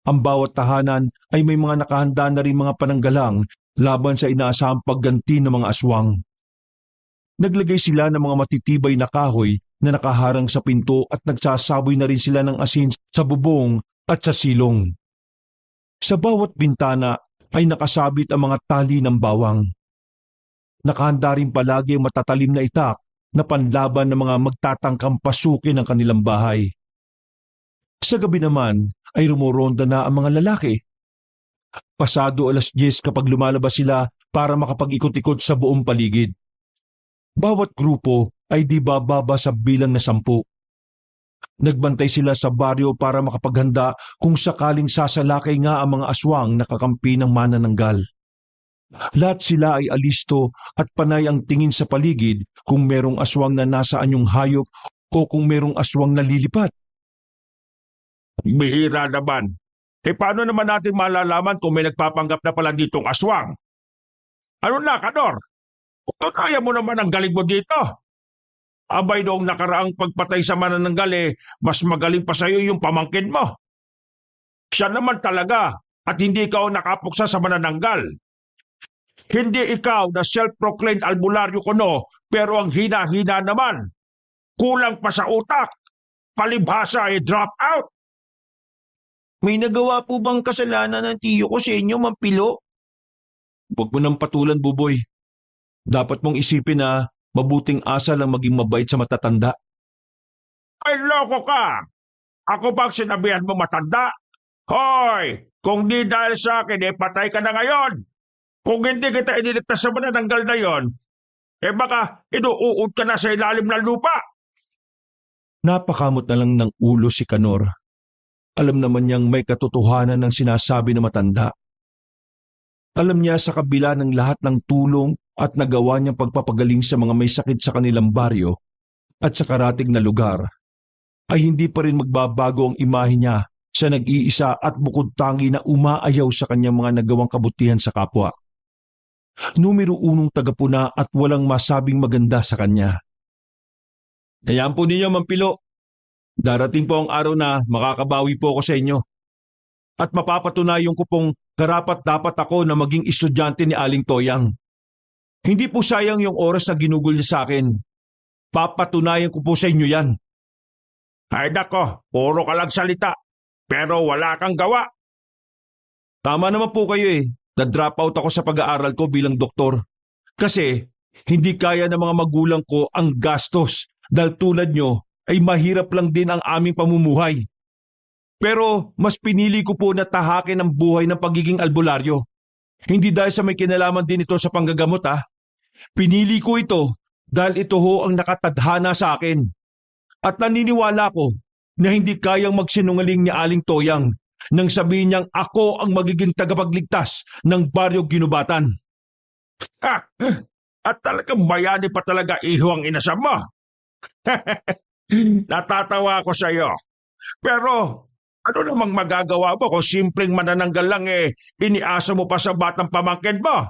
Ang bawat tahanan ay may mga nakahanda na rin mga pananggalang laban sa inaasahang pagganti ng mga aswang. Naglagay sila ng mga matitibay na kahoy na nakaharang sa pinto at nagsasaboy na rin sila ng asin sa bubong at sa silong. Sa bawat bintana ay nakasabit ang mga tali ng bawang. Nakahanda rin palagi ang matatalim na itak na panlaban ng mga magtatangkang pasukin ang kanilang bahay. Sa gabi naman ay rumoronda na ang mga lalaki. Pasado 10:00 kapag lumalabas sila para makapag-ikot-ikot sa buong paligid. Bawat grupo ay di bababa sa bilang na 10. Nagbantay sila sa baryo para makapaghanda kung sakaling sasalakay nga ang mga aswang na kakampi ng manananggal. Lahat sila ay alisto at panay ang tingin sa paligid kung merong aswang na nasa anyong hayop o kung merong aswang na lilipat. Bihira naman. Paano naman natin malalaman kung may nagpapanggap na pala ditong aswang? Ano na, Kanor? Kaya mo naman ang galing mo dito. Abay noong nakaraang pagpatay sa manananggal mas magaling pa sa'yo yung pamangkin mo. Siya naman talaga at hindi ikaw nakapuksa sa manananggal. Hindi ikaw na self-proclaimed albularyo kuno pero ang hina-hina naman. Kulang pa sa utak. Palibhasa drop out. May nagawa po bang kasalanan ng tiyo ko sa inyo, Mampilo? Huwag mo nang patulan, Buboy. Dapat mong isipin na mabuting asa lang maging mabait sa matatanda. Ay, loko ka! Ako bang sinabihan mo matanda? Hoy! Kung di dahil sa akin, patay ka na ngayon! Kung hindi kita iniligtas sa manananggal na yon, baka inuuod ka na sa ilalim ng lupa! Napakamot na lang ng ulo si Kanor. Alam naman niyang may katotohanan ng sinasabi na matanda. Alam niya sa kabila ng lahat ng tulong at nagawa niyang pagpapagaling sa mga may sakit sa kanilang baryo at sa karatig na lugar, ay hindi pa rin magbabago ang imahe niya sa nag-iisa at bukod tangi na umaayaw sa kanyang mga nagawang kabutihan sa kapwa. Numero 1 tagapuna at walang masabing maganda sa kanya. Hayaan po ninyo, Mampilo. Darating po ang araw na makakabawi po ako sa inyo. At mapapatunayan ko pong karapat-dapat ako na maging estudyante ni Aling Toyang. Hindi po sayang yung oras na ginugol niya sa akin. Papatunayan ko po sa inyo yan. Ay nako, puro ka lang salita, pero wala kang gawa. Tama naman po kayo Na-drop out ako sa pag-aaral ko bilang doktor. Kasi hindi kaya ng mga magulang ko ang gastos dahil tulad nyo ay mahirap lang din ang aming pamumuhay. Pero mas pinili ko po na tahakin ang buhay ng pagiging albularyo. Hindi dahil sa may kinalaman din ito sa panggagamot Pinili ko ito dahil ito ho ang nakatadhana sa akin. At naniniwala ko na hindi kayang magsinungaling ni Aling Toyang nang sabihin niyang ako ang magiging tagapagligtas ng Baryo Ginubatan. Ha! At talagang bayani pa talaga iho ang inasam mo. Natatawa ako sa iyo. Pero ano namang magagawa mo kung simpleng manananggal lang iniasa mo pa sa batang pamangkin mo?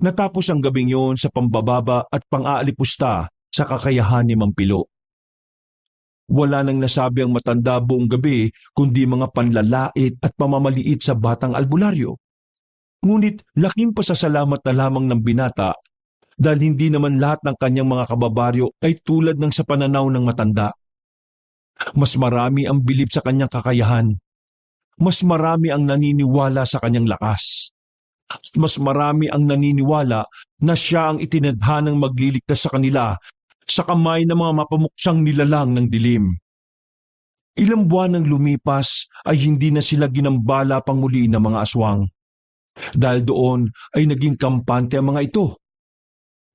Natapos ang gabing yon sa pambababa at pang-aalipusta sa kakayahan ni Mampilo. Wala nang nasabi ang matanda buong gabi kundi mga panlalait at pamamaliit sa batang albularyo. Ngunit laking pasasalamat na lamang ng binata dahil hindi naman lahat ng kanyang mga kababaryo ay tulad ng sa pananaw ng matanda. Mas marami ang bilib sa kanyang kakayahan. Mas marami ang naniniwala sa kanyang lakas. Mas marami ang naniniwala na siya ang itinadhanang magliligtas sa kanila sa kamay ng mga mapamuksang nilalang ng dilim. Ilang buwan nang lumipas ay hindi na sila ginambala pang muli ng mga aswang. Dahil doon ay naging kampante ang mga ito.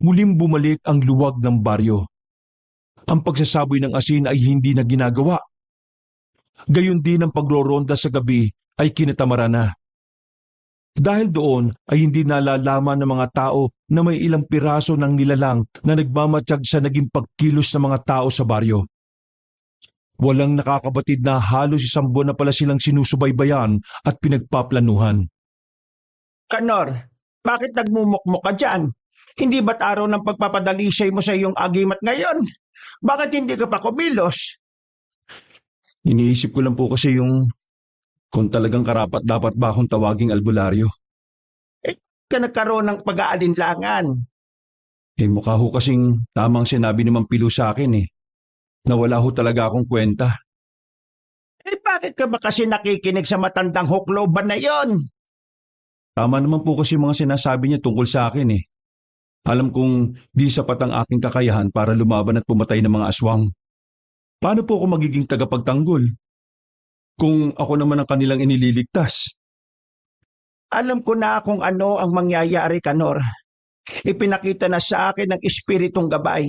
Muling bumalik ang luwag ng baryo. Ang pagsasaboy ng asin ay hindi na ginagawa. Gayon din ang pagroronda sa gabi ay kinatamara na. Dahil doon ay hindi nalalaman ng mga tao na may ilang piraso ng nilalang na nagmamatsyag sa naging pagkilos ng mga tao sa baryo. Walang nakakabatid na halos isang buwan na pala silang sinusubaybayan at pinagpaplanuhan. Kanor, bakit nagmumukmuk ka dyan? Hindi ba't araw ng pagpapadalisay mo sa iyong agimat ngayon? Bakit hindi ka pa kumilos? Iniisip ko lang po kasi kung talagang karapat dapat ba akong tawaging albularyo. Ka nagkaroon ng pag-aalinlangan. Mukha ho kasing tamang sinabi ni Mampilo sa akin na wala ho talaga akong kwenta. Bakit ka ba kasi nakikinig sa matandang hukloban na yon? Tama naman po kasi mga sinasabi niya tungkol sa akin Alam kong di sapat ang aking kakayahan para lumaban at pumatay ng mga aswang. Paano po ako magiging tagapagtanggol? Kung ako naman ang kanilang inililigtas. Alam ko na kung ano ang mangyayari, Kanor. Ipinakita na sa akin ng espiritong gabay.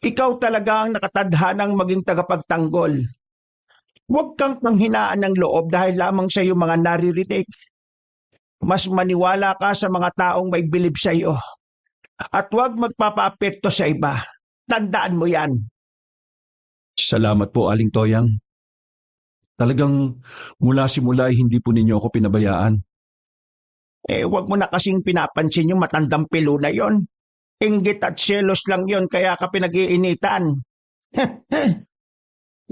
Ikaw talaga ang nakatadhanang maging tagapagtanggol. Huwag kang panghinaan ng loob dahil lamang sa iyong mga naririnig. Mas maniwala ka sa mga taong may bilib sa iyo. At huwag magpapaapekto sa iba. Tandaan mo yan. Salamat po, Aling Toyang. Talagang mula simula ay hindi po ninyo ako pinabayaan. Huwag mo na kasing pinapansin yung matandang pilo na yon. Inggit at selos lang yon kaya ka pinag-iinitan.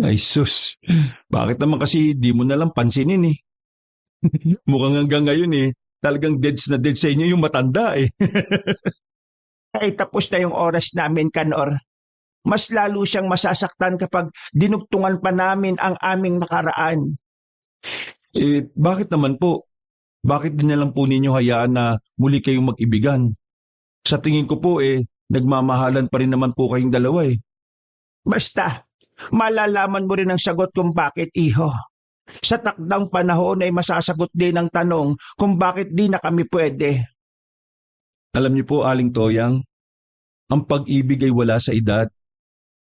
Ay sus, bakit naman kasi di mo nalang pansinin eh? Mukhang hanggang ngayon eh, talagang deads na dead sa inyo yung matanda eh. Ay tapos na yung oras namin, Kanor. Mas lalo siyang masasaktan kapag dinugtungan pa namin ang aming nakaraan. Bakit naman po? Bakit din na lang po ninyo hayaan na muli kayong mag-ibigan? Sa tingin ko po nagmamahalan pa rin naman po kayong dalawa eh. Basta, malalaman mo rin ang sagot kung bakit, iho. Sa takdang panahon ay masasagot din ang tanong kung bakit di na kami pwede. Alam niyo po, Aling Toyang, ang pag-ibig ay wala sa edad.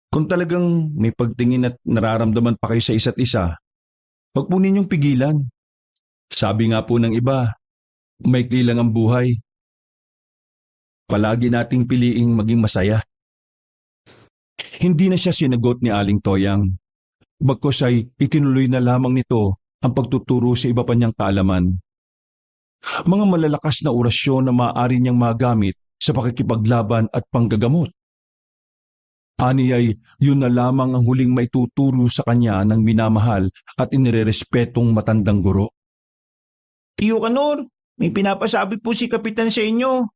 Kung talagang may pagtingin at nararamdaman pa kayo sa isa't isa, huwag po ninyong pigilan. Sabi nga po ng iba, maikli lang ang buhay. Palagi nating piliing maging masaya. Hindi na siya sinagot ni Aling Toyang. Bagkus ay itinuloy na lamang nito ang pagtuturo sa iba pa niyang kaalaman. Mga malalakas na orasyon na maaari niyang magamit sa pakikipaglaban at panggagamot. Ani ay yun na lamang ang huling maituturo sa kanya ng minamahal at inirerespetong matandang guro. Tiyo Kanor, may pinapasabi po si Kapitan sa inyo.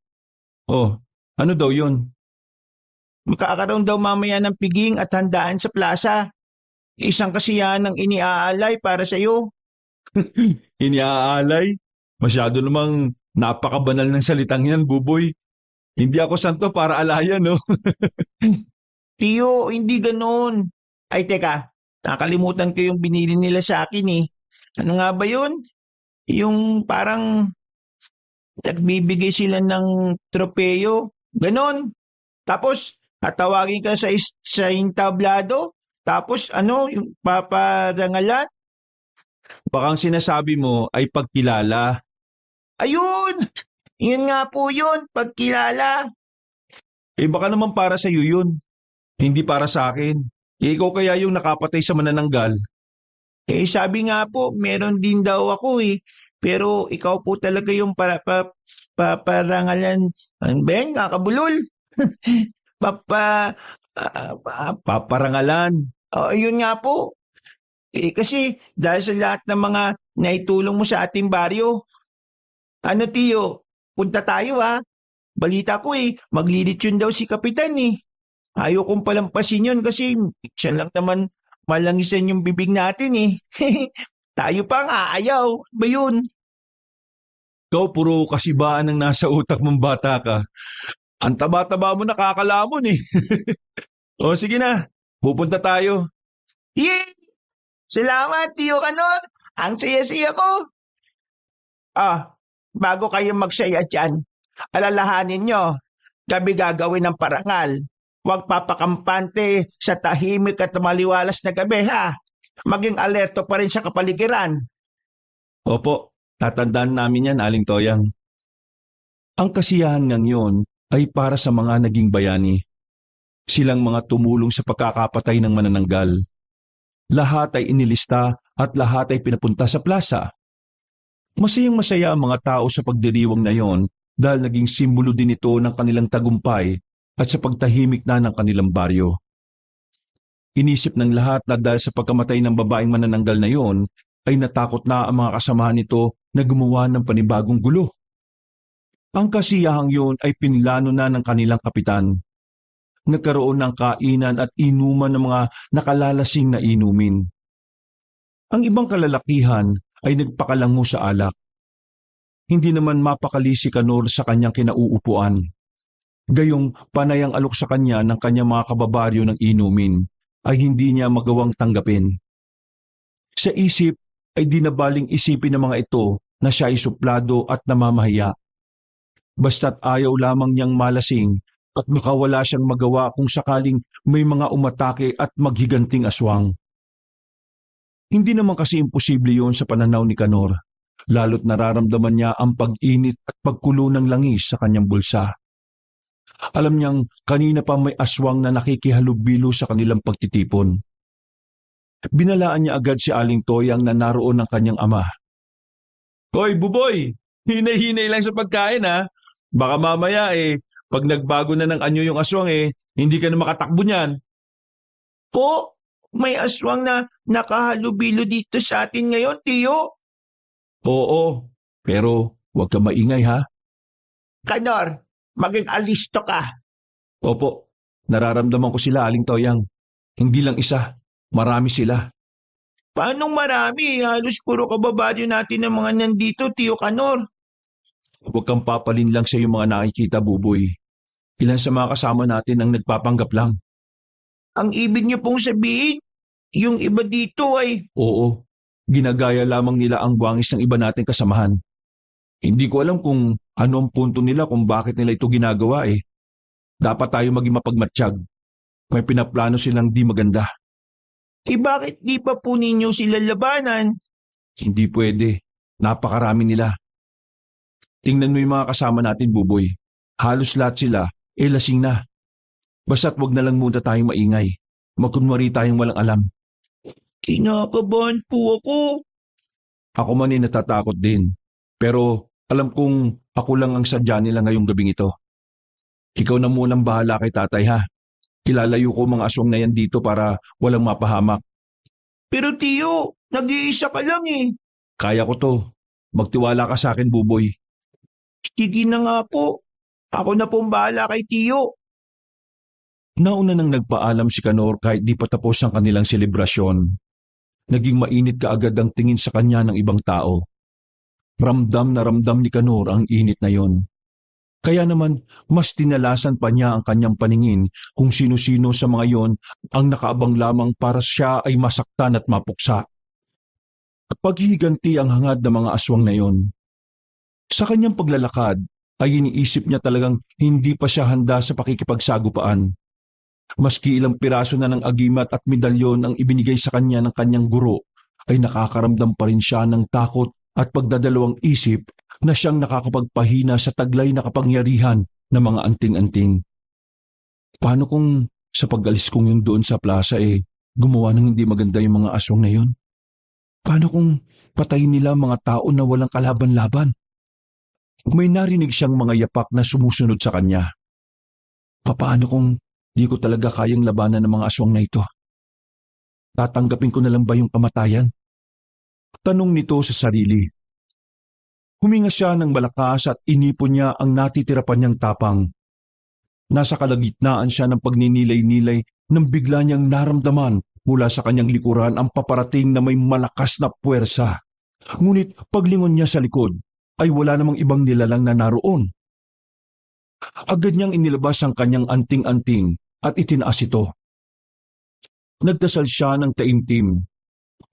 Oh, ano daw yun? Makakaroon daw mamaya ng piging at handaan sa plaza. Isang kasiyahan ng iniaalay para sa iyo. Iniaalay? Masyado namang napakabanal ng salitang yan, Buboy. Hindi ako santo para alayan, no? Tiyo, hindi ganon. Ay teka, nakalimutan ko yung binili nila sa akin eh. Ano nga ba yun? Yung parang nagbibigay sila ng tropeyo. Ganon. Tapos, tatawagin ka sa entablado. Tapos yung paparangalan. Baka ang sinasabi mo ay pagkilala. Ayun! Yun nga po yun, pagkilala. Baka naman para sa iyo yun. Hindi para sa akin. Ikaw kaya yung nakapatay sa manananggal. Sabi nga po, meron din daw ako eh. Pero ikaw po talaga yung paparangalan. Ano ba yan? Kakabulol. Paparangalan. Yun nga po. Kasi dahil sa lahat ng mga naitulong mo sa ating baryo. Ano tiyo? Punta tayo ha. Balita ko maglilitsyon daw si Kapitan eh. Ayaw kong palampasin yun kasi siya lang naman malangisan yung bibig natin eh. Tayo pa nga, ayaw. Ba yun? Ikaw puro kasibaan ang nasa utak mong bata ka. Ang taba-taba mo nakakalamon eh. O sige na, pupunta tayo. Yay! Salamat, Tiyo Kanor. Ang saya-saya ko. Bago kayo magsaya dyan, alalahanin nyo, gabi gagawin ng parangal. Huwag papakampante sa tahimik at maliwalas na gabi ha. Maging alerto pa rin sa kapaligiran. Opo, tatandaan namin yan, Aling Toyang. Ang kasiyahan ng yon ay para sa mga naging bayani. Silang mga tumulong sa pagkakapatay ng manananggal. Lahat ay inilista at lahat ay pinapunta sa plaza. Masayang masaya ang mga tao sa pagdiriwang na yon dahil naging simbolo din ito ng kanilang tagumpay at sa pagtahimik na ng kanilang baryo. Inisip ng lahat na dahil sa pagkamatay ng babaeng manananggal na yon, ay natakot na ang mga kasamahan nito na gumawa ng panibagong gulo. Ang kasiyahang yon ay pinlano na ng kanilang kapitan. Nagkaroon ng kainan at inuman ng mga nakalalasing na inumin. Ang ibang kalalakihan ay nagpakalango sa alak. Hindi naman mapakali si Kanor sa kanyang kinauupuan. Gayong panay ang alok sa kanya ng kanyang mga kababaryo ng inumin ay hindi niya magawang tanggapin. Sa isip ay dinabaling isipin ng mga ito na siya ay suplado at namamahiya. Basta't ayaw lamang niyang malasing at baka wala siyang magawa kung sakaling may mga umatake at maghiganting aswang. Hindi naman kasi imposible yon sa pananaw ni Kanor, lalo't nararamdaman niya ang pag-init at pagkulo ng langis sa kanyang bulsa. Alam niyang kanina pa may aswang na nakikihalubilo sa kanilang pagtitipon. Binalaan niya agad si Aling Toyang na naroon ng kanyang ama. Hoy, Buboy! Hinay-hinay lang sa pagkain ha. Baka mamaya pag nagbago na ng anyo yung aswang hindi ka na makatakbo niyan. Po, may aswang na nakahalubilo dito sa atin ngayon, Tiyo. Oo, pero huwag ka maingay ha. Kanor, maging alisto ka. Opo, nararamdaman ko sila, Aling Toyang. Hindi lang isa, marami sila. Paanong marami? Halos puro kababaryo natin ang mga nandito, Tiyo Kanor. Huwag kang papalin lang sa iyong mga nakikita, Buboy. Ilan sa mga kasama natin ang nagpapanggap lang. Ang ibig niyo pong sabihin, yung iba dito ay... Oo, ginagaya lamang nila ang buwangis ng iba nating kasamahan. Hindi ko alam kung ano ang punto nila kung bakit nila ito ginagawa Dapat tayo maging mapagmatsyag. May pinaplano silang di maganda. Bakit di pa po ninyo sila labanan? Hindi pwede. Napakarami nila. Tingnan mo yung mga kasama natin, Buboy. Halos lahat sila, lasing na. Basta't wag na lang muna tayong maingay. Magkunwari tayong walang alam. Kinakabahan po ako. Ako man natatakot din. Pero alam kong ako lang ang sadya nila ngayong gabing ito. Ikaw na munang bahala kay tatay ha. Kilalayo ko mga aswang na yan dito para walang mapahamak. Pero Tiyo, nag-iisa ka lang Kaya ko to. Magtiwala ka sa akin, Buboy. Sige na nga po. Ako na pong bahala kay Tiyo. Nauna nang nagpaalam si Kanor kahit di pa tapos ang kanilang selebrasyon. Naging mainit kaagad ang tingin sa kanya ng ibang tao. Ramdam na ramdam ni Kanor ang init na yon. Kaya naman, mas tinalasan pa niya ang kanyang paningin kung sino-sino sa mga yon ang nakaabang lamang para siya ay masaktan at mapuksa. At paghihiganti ang hangad ng mga aswang na yon. Sa kanyang paglalakad, ay iniisip niya talagang hindi pa siya handa sa pakikipagsagupaan. Maski ilang piraso na ng agimat at medalyon ang ibinigay sa kanya ng kanyang guro, ay nakakaramdam pa rin siya ng takot at pagdadalawang isip na siyang nakakapagpahina sa taglay na kapangyarihan ng mga anting-anting. Paano kung sa pag-alis kong yun doon sa plaza gumawa ng hindi maganda yung mga aswang na yun? Paano kung patayin nila mga tao na walang kalaban-laban? May narinig siyang mga yapak na sumusunod sa kanya. Paano kung di ko talaga kayang labanan ng mga aswang na ito? Tatanggapin ko na lang ba yung kamatayan? Tanong nito sa sarili. Huminga siya ng malakas at inipon niya ang natitira pa niyang tapang. Nasa kalagitnaan siya ng pagninilay-nilay nang bigla niyang naramdaman mula sa kanyang likuran ang paparating na may malakas na puwersa. Ngunit paglingon niya sa likod, ay wala namang ibang nilalang na naroon. Agad niyang inilabas ang kanyang anting-anting at itinaas ito. Nagdasal siya ng taimtim.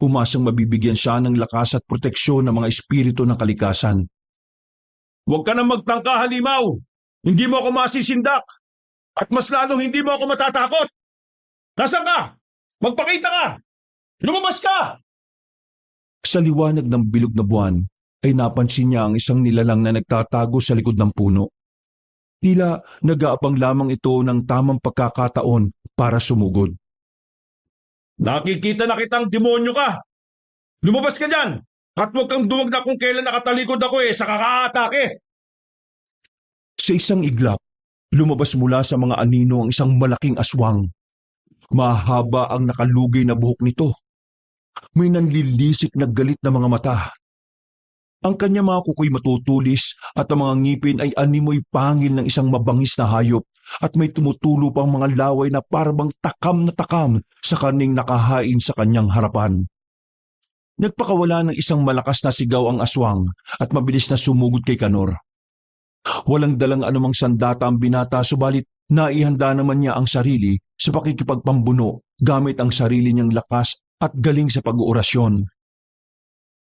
Umasang mabibigyan siya ng lakas at proteksyon ng mga espiritu ng kalikasan. Huwag ka na magtangka, halimaw! Hindi mo ako masisindak! At mas lalong hindi mo ako matatakot! Nasaan ka? Magpakita ka! Lumabas ka! Sa liwanag ng bilog na buwan, ay napansin niya ang isang nilalang na nagtatago sa likod ng puno. Tila nag-aabang lamang ito ng tamang pagkakataon para sumugod. Nakikita na kitang demonyo ka! Lumabas ka dyan! At huwag kang duwag na kung kailan nakatalikod ako sa kakaatake! Sa isang iglap, lumabas mula sa mga anino ang isang malaking aswang. Mahaba ang nakalugay na buhok nito. May nanlilisik na galit na mga mata. Ang kanya mga kukoy matutulis at ang mga ngipin ay animoy pangil ng isang mabangis na hayop at may tumutulo pang mga laway na parabang takam na takam sa kaning nakahain sa kanyang harapan. Nagpakawala ng isang malakas na sigaw ang aswang at mabilis na sumugod kay Kanor. Walang dalang anumang sandata ang binata subalit naihanda naman niya ang sarili sa pakikipagpambuno gamit ang sarili niyang lakas at galing sa pag-uorasyon.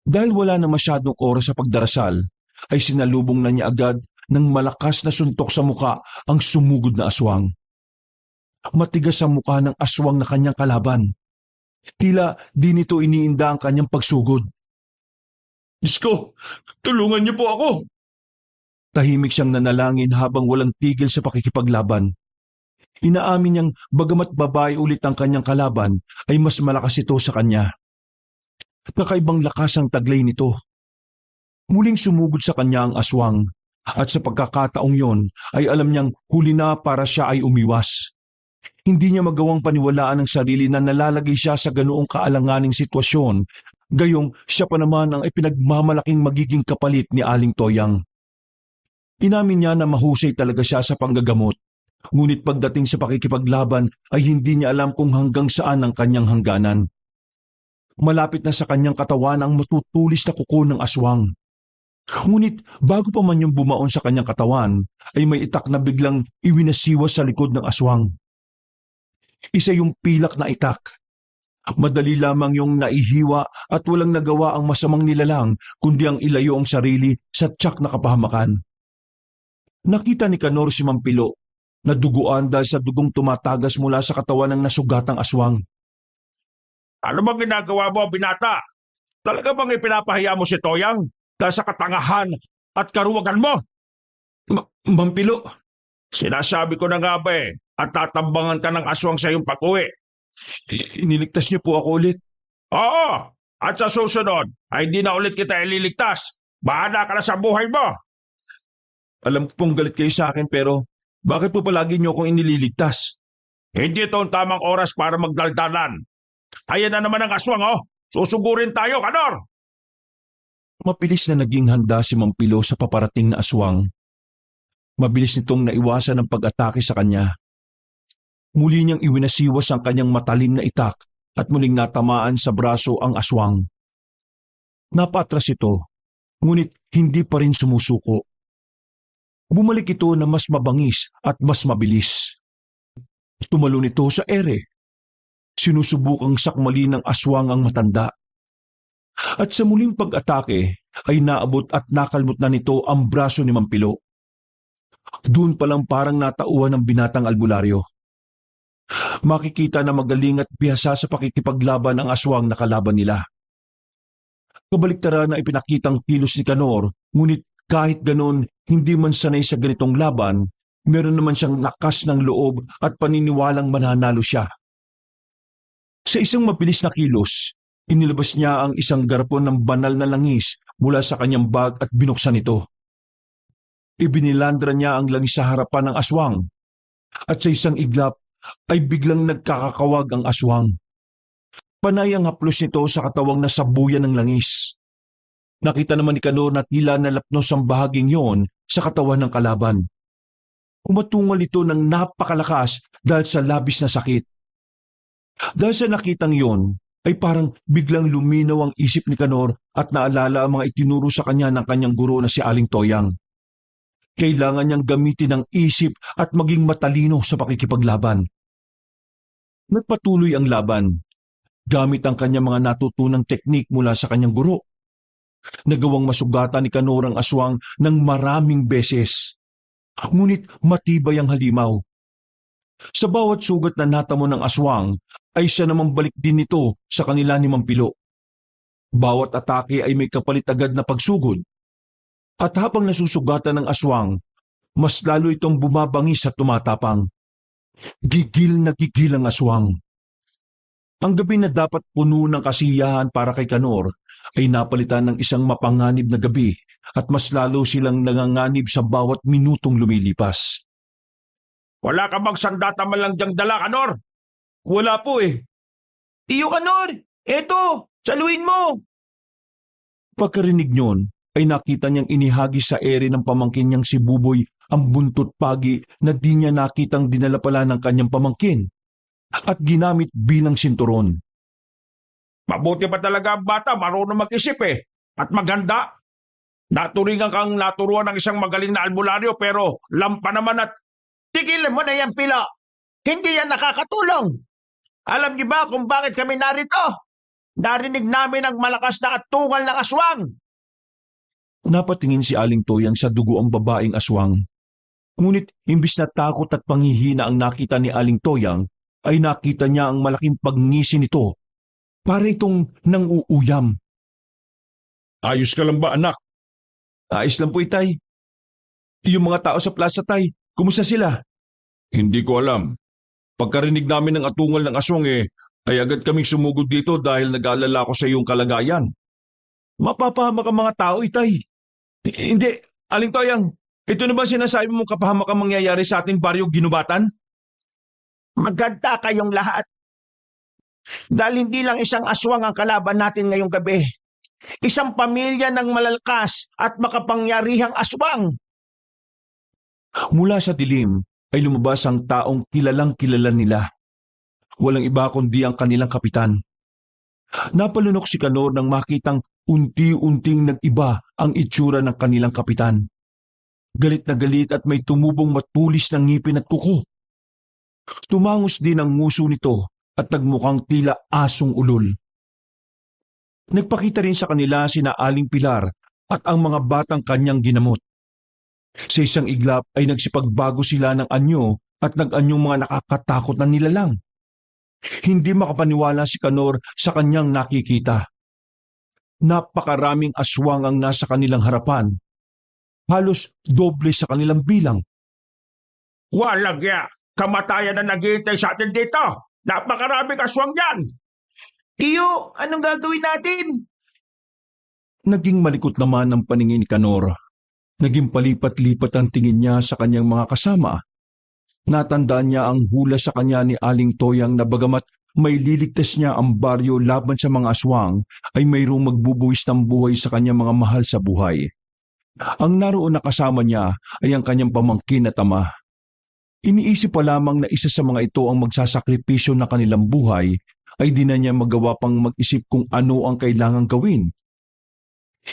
Dahil wala na masyadong oras sa pagdarasal, ay sinalubong na niya agad nang malakas na suntok sa muka ang sumugod na aswang. Matigas ang mukha ng aswang na kanyang kalaban. Tila di nito iniinda ang kanyang pagsugod. Diyos ko, tulungan niyo po ako. Tahimik siyang nanalangin habang walang tigil sa pakikipaglaban. Inaamin niyang bagamat babae ulit ang kanyang kalaban ay mas malakas ito sa kanya. Kakaibang lakas ang taglay nito. Muling sumugod sa kanya ang aswang at sa pagkakataong yon ay alam niyang huli na para siya ay umiwas. Hindi niya magawang paniwalaan ang sarili na nalalagay siya sa ganoong kaalanganing sitwasyon, gayong siya pa naman ang ipinagmamalaking magiging kapalit ni Aling Toyang. Inamin niya na mahusay talaga siya sa panggagamot, ngunit pagdating sa pakikipaglaban ay hindi niya alam kung hanggang saan ang kanyang hangganan. Malapit na sa kanyang katawan ang matutulis na kuko ng aswang. Ngunit bago pa man yung bumaon sa kanyang katawan, ay may itak na biglang iwinasiwas sa likod ng aswang. Isa yung pilak na itak. Madali lamang yung naihiwa at walang nagawa ang masamang nilalang kundi ang ilayo ang sarili sa tiyak na kapahamakan. Nakita ni Canor si Mampilo na duguan dahil sa dugong tumatagas mula sa katawan ng nasugatang aswang. Ano bang ginagawa mo, binata? Talaga bang ipinapahiya mo si Toyang dahil sa katangahan at karuwagan mo? Mampilo, Sinasabi ko na nga ba at tatambangan ka ng aswang sa iyong pag-uwi. iniligtas niyo po ako ulit. Oo, at sa susunod ay di na ulit kita ililigtas. Bahala ka na sa buhay mo. Alam ko pong galit kayo sa akin pero bakit po palagi niyo akong inililigtas? Hindi ito ang tamang oras para magdaldalan. Ayan na naman ang aswang, oh. Susugurin tayo, Canor. Mabilis na naging handa si Mampilo sa paparating na aswang. Mabilis nitong naiwasan ang pag-atake sa kanya. Muli niyang iwinasiwas ang kanyang matalim na itak at muling natamaan sa braso ang aswang. Napatras ito, ngunit hindi pa rin sumusuko. Bumalik ito na mas mabangis at mas mabilis. Tumalon ito sa ere. Sinusubukang sakmali ng aswang ang matanda. At sa muling pag-atake ay naabot at nakalmot na nito ang braso ni Mampilo. Doon pa lang parang natauhan ng binatang albularyo. Makikita na magaling at bihasa sa pakikipaglaban ang aswang na kalaban nila. Kabaliktaran na ipinakitang kilos ni Canor, ngunit kahit ganon hindi man sanay sa ganitong laban, meron naman siyang lakas ng loob at paniniwalang mananalo siya. Sa isang mabilis na kilos, inilabas niya ang isang garapon ng banal na langis mula sa kanyang bag at binuksan ito. Ibinilandra niya ang langis sa harapan ng aswang at sa isang iglap ay biglang nagkakakawag ang aswang. Panay ang haplos nito sa katawang nasabuyan ng langis. Nakita naman ni Canor na tila nalapnos ang bahaging yon sa katawan ng kalaban. Umatungal ito ng napakalakas dahil sa labis na sakit. Dahil sa nakitang yon, ay parang biglang luminaw ang isip ni Canor at naalala ang mga itinuro sa kanya ng kanyang guro na si Aling Toyang. Kailangan niyang gamitin ang isip at maging matalino sa pakikipaglaban. Nagpatuloy ang laban, gamit ang kanyang mga natutunang teknik mula sa kanyang guro. Nagawang masugatan ni Canor ang aswang ng maraming beses. Ngunit matibay ang halimaw. Sa bawat sugat na natamo ng aswang, ay siya namang balik din nito sa kanila ni Mampilo. Bawat atake ay may kapalit agad na pagsugod. At habang nasusugatan ng aswang, mas lalo itong bumabangis at tumatapang. Gigil na gigil ang aswang. Ang gabi na dapat puno ng kasiyahan para kay Canor ay napalitan ng isang mapanganib na gabi at mas lalo silang nanganganib sa bawat minutong lumilipas. Wala ka bang sandata man lang diyang dala, Canor? Wala po eh. Tiyo Canor, eto, saluin mo. Pagkarinig niyon, ay nakita niyang inihagi sa ere ng pamangkin niyang si Buboy ang buntot pagi na di niya nakitang dinala pala ng kanyang pamangkin at ginamit bilang sinturon. Mabuti pa talaga ang bata, marunong mag-isip at maganda. Naturingan kang naturuan ng isang magaling na albularyo pero lampa naman at... Tigilan mo na yan, Pilo. Hindi yan nakakatulong. Alam niyo ba kung bakit kami narito? Narinig namin ang malakas na atungal ng aswang. Napatingin si Aling Toyang sa dugo ang babaeng aswang. Ngunit imbis na takot at panghihina ang nakita ni Aling Toyang, ay nakita niya ang malaking pagngisi nito. Para itong nang-uuyam. Ayos ka lang ba, anak? Ayos lang po, itay. Yung mga tao sa plaza, tay, kumusta sila? Hindi ko alam. Pagkarinig namin ng atungal ng aswang ay agad kaming sumugod dito dahil nag-aalala ko sa iyong kalagayan. Mapapahamak ang mga tao, itay. Hindi, Aling Toyang, ito na ba sinasabi mong kapahamak ang mangyayari sa ating baryo ginubatan? Maganda kayong lahat. Dahil hindi lang isang aswang ang kalaban natin ngayong gabi. Isang pamilya ng malalakas at makapangyarihang aswang. Mula sa dilim ay lumabas ang taong kilalang kilala nila. Walang iba kundi ang kanilang kapitan. Napalunok si Kanor nang makitang unti-unting nag-iba ang itsura ng kanilang kapitan. Galit na galit at may tumubong matulis ng ngipin at kuko. Tumangos din ang nguso nito at nagmukhang tila asong ulol. Nagpakita rin sa kanila sina Aling Pilar at ang mga batang kanyang ginamot. Sa isang iglap ay nagsipagbago sila ng anyo at nag-anyong mga nakakatakot na nilalang. Hindi makapaniwala si Kanor sa kanyang nakikita. Napakaraming aswang ang nasa kanilang harapan. Halos doble sa kanilang bilang. Walang ya! Kamatayan na naghihintay sa atin dito! Napakaraming aswang yan! Tiyo, anong gagawin natin? Naging malikot naman ang paningin ni Kanor. Naging palipat-lipat ang tingin niya sa kanyang mga kasama. Natandaan niya ang hula sa kanya ni Aling Toyang na bagamat may liligtas niya ang baryo laban sa mga aswang, ay mayroong magbubuwis ng buhay sa kanyang mga mahal sa buhay. Ang naroon na kasama niya ay ang kanyang pamangkin at ama. Iniisip pa lamang na isa sa mga ito ang magsasakripisyo ng kanilang buhay, ay di na niya magawa pang mag-isip kung ano ang kailangang gawin.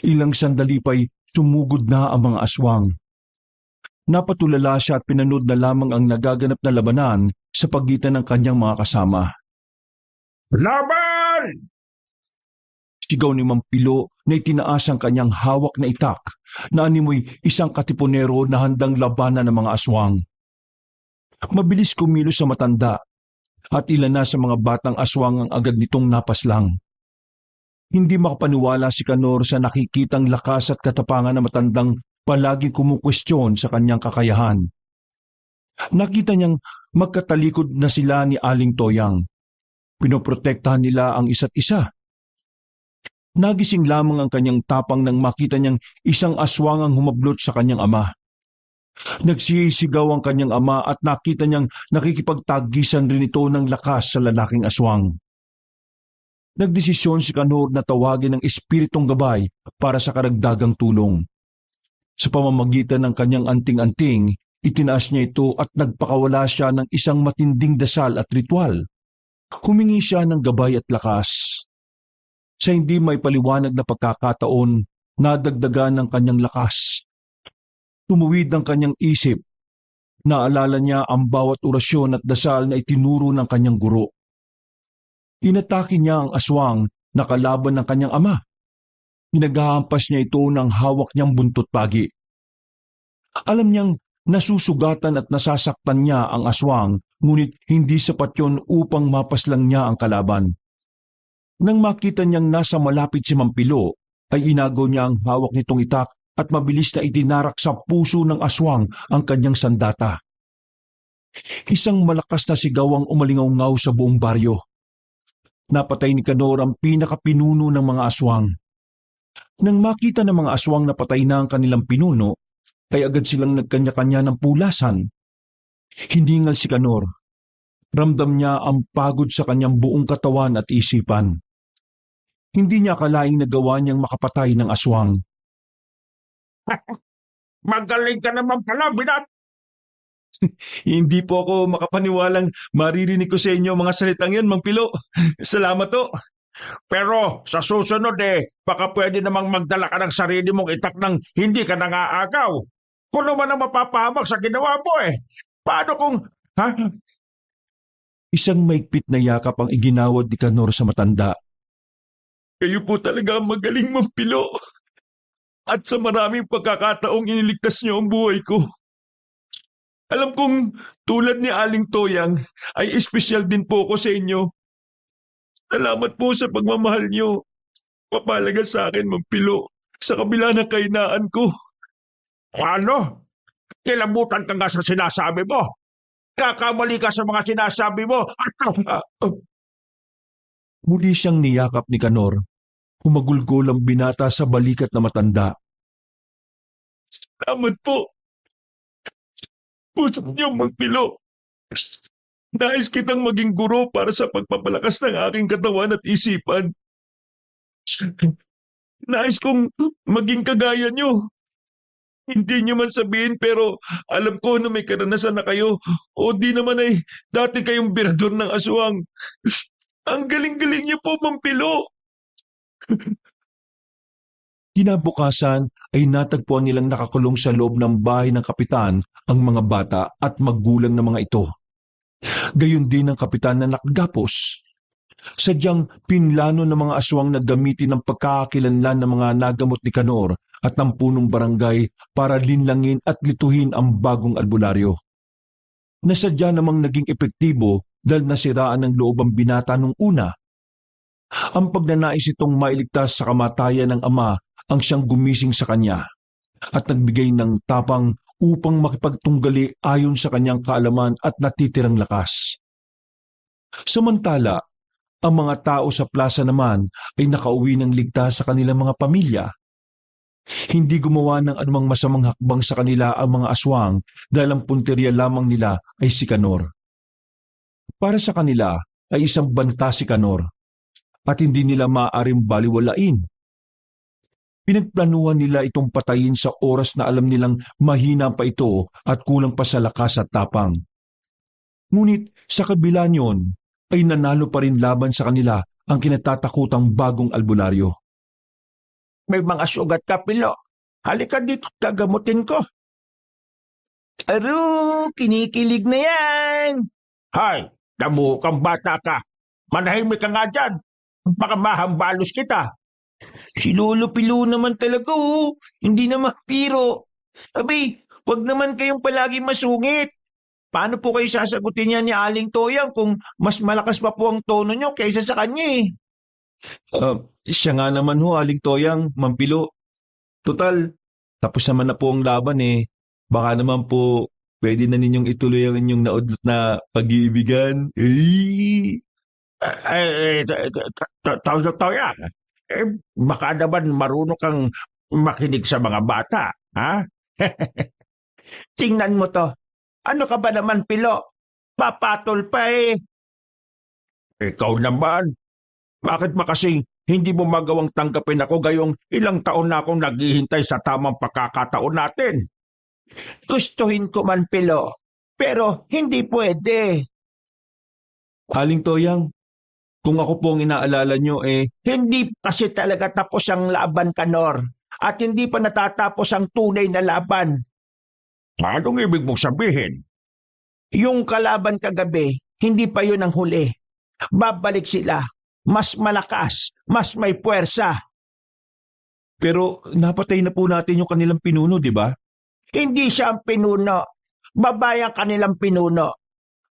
Ilang sandali pa'y sumugod na ang mga aswang. Napatulala siya at pinanood na lamang ang nagaganap na labanan sa pagitan ng kanyang mga kasama. Laban! Sigaw ni Mampilo na itinaas ang kanyang hawak na itak na animoy isang katipunero na handang labanan ng mga aswang. Mabilis kumilos sa matanda at ilan na sa mga batang aswang ang agad nitong napaslang. Hindi makapaniwala si Kanor sa nakikitang lakas at katapangan na matandang palagi kumukwestiyon sa kanyang kakayahan. Nakita niyang magkatalikod na sila ni Aling Toyang. Pinoprotektahan nila ang isa't isa. Nagising lamang ang kanyang tapang nang makita niyang isang aswang ang humablot sa kanyang ama. Nagsisigaw ang kanyang ama at nakita niyang nakikipagtagisan rin ito ng lakas sa lalaking aswang. Nagdesisyon si Kanor na tawagin ang espiritong gabay para sa karagdagang tulong. Sa pamamagitan ng kanyang anting-anting, itinaas niya ito at nagpakawala siya ng isang matinding dasal at ritual. Humingi siya ng gabay at lakas. Sa hindi may paliwanag na pagkakataon, nadagdagan ng kanyang lakas. Tumuwid ang kanyang isip. Naalala niya ang bawat orasyon at dasal na itinuro ng kanyang guro. Inatake niya ang aswang na kalaban ng kanyang ama. Pinaghahampas niya ito ng hawak niyang buntot pagi. Alam niyang nasusugatan at nasasaktan niya ang aswang, ngunit hindi sapat yon upang mapaslang niya ang kalaban. Nang makita niyang nasa malapit si Mampilo, ay inagaw niya ang hawak nitong itak at mabilis na itinarak sa puso ng aswang ang kanyang sandata. Isang malakas na sigaw ang umalingaw-ngaw sa buong baryo. Napatay ni Kanor ang pinakapinuno ng mga aswang. Nang makita ng mga aswang na patay na ang kanilang pinuno, ay agad silang nagkanya-kanya ng pulasan. Hiningal si Kanor. Ramdam niya ang pagod sa kanyang buong katawan at isipan. Hindi niya akalaing nagawa niyang makapatay ng aswang. Magaling ka naman pala, Binat! Hindi po ako makapaniwalang maririnig ko sa inyo mga salitang yan, Mang Pilo. Salamat to. Pero sa susunod baka pwede namang magdala ka ng sarili mong itak nang hindi ka nangaagaw. Kung naman ang mapapahamak sa ginawa mo Paano kung... Ha? Isang maigpit na yakap ang iginawad ni Kanor sa matanda. Kayo po talaga ang magaling, Mang Pilo. At sa maraming pagkakataong iniligtas niyo ang buhay ko. Alam kong tulad ni Aling Toyang ay espesyal din po ako sa inyo. Salamat po sa pagmamahal niyo. Papalaga sa akin, Mampilo, sa kabila ng kahinaan ko. Ano? Kilabutan ka nga sa sinasabi mo. Kakamali ka sa mga sinasabi mo. Muli siyang niyakap ni Kanor. Humagulgol ang binata sa balikat na matanda. Salamat po. Puso niyo, Mampilo. Nais kitang maging guro para sa pagpapalakas ng aking katawan at isipan. Nais kong maging kagaya niyo. Hindi niyo man sabihin pero alam ko na may karanasan na kayo o di naman ay dati kayong birador ng aswang. Ang galing-galing niyo po, Mampilo. Kinabukasan ay natagpuan nilang nakakulong sa loob ng bahay ng kapitan ang mga bata at magulang ng mga ito. Gayon din ang kapitan na nakagapos. Sadyang pinlano ng mga aswang na gamitin ang pagkakakilanlan ng mga nagamot ni Kanor at ng punong barangay para linlangin at lituhin ang bagong albularyo. Nasadya namang naging epektibo dahil nasiraan ng loob ang binata nung una. Ang pagnanais itong mailigtas sa kamatayan ng ama ang siyang gumising sa kanya at nagbigay ng tapang upang makipagtunggali ayon sa kanyang kaalaman at natitirang lakas. Samantala, ang mga tao sa plaza naman ay nakauwi ng ligtas sa kanilang mga pamilya. Hindi gumawa ng anumang masamang hakbang sa kanila ang mga aswang dahil ang punteriya lamang nila ay si Kanor. Para sa kanila ay isang banta si Kanor at hindi nila maaaring baliwalain. Pinagplanuhan nila itong patayin sa oras na alam nilang mahina pa ito at kulang pa sa lakas at tapang. Ngunit sa kabila niyon ay nanalo pa rin laban sa kanila ang kinatatakutang bagong albularyo. May mga sugat ka, Pilo. Halika dito, gagamutin ko. Aro, kinikilig na yan. Hay, damo kang bata ka. Manahimik ka nga dyan. Baka mahambalos kita. Si Lolo Pilo naman talaga, oh. Hindi naman piro. Abay, wag naman kayong palagi masungit. Paano po kayo sasagutin yan ni Aling Toyang kung mas malakas pa po ang tono nyo kaysa sa kanya eh? Siya nga naman ho, Aling Toyang, Mampilo. Total, tapos naman na po ang laban eh. Baka naman po pwede na ninyong ituloy ang inyong naudlot na pag-iibigan. Toyang, baka naman marunong kang makinig sa mga bata, ha? Tingnan mo to. Ano ka ba naman, Pilo? Papatol pa eh. Ikaw naman. Bakit ba kasing hindi mo magawang tanggapin ako gayong ilang taon na akong naghihintay sa tamang pagkakataon natin? Gustuhin ko man, Pilo. Pero hindi pwede. Aling Toyang, kung ako po ang inaalala nyo Hindi kasi talaga tapos ang laban, Kanor. At hindi pa natatapos ang tunay na laban. Anong ibig mong sabihin? Yung kalaban kagabi, hindi pa yun ang huli. Babalik sila. Mas malakas, mas may puwersa. pero napatay na po natin yung kanilang pinuno, di ba? Hindi siya ang pinuno. Babae ang kanilang pinuno.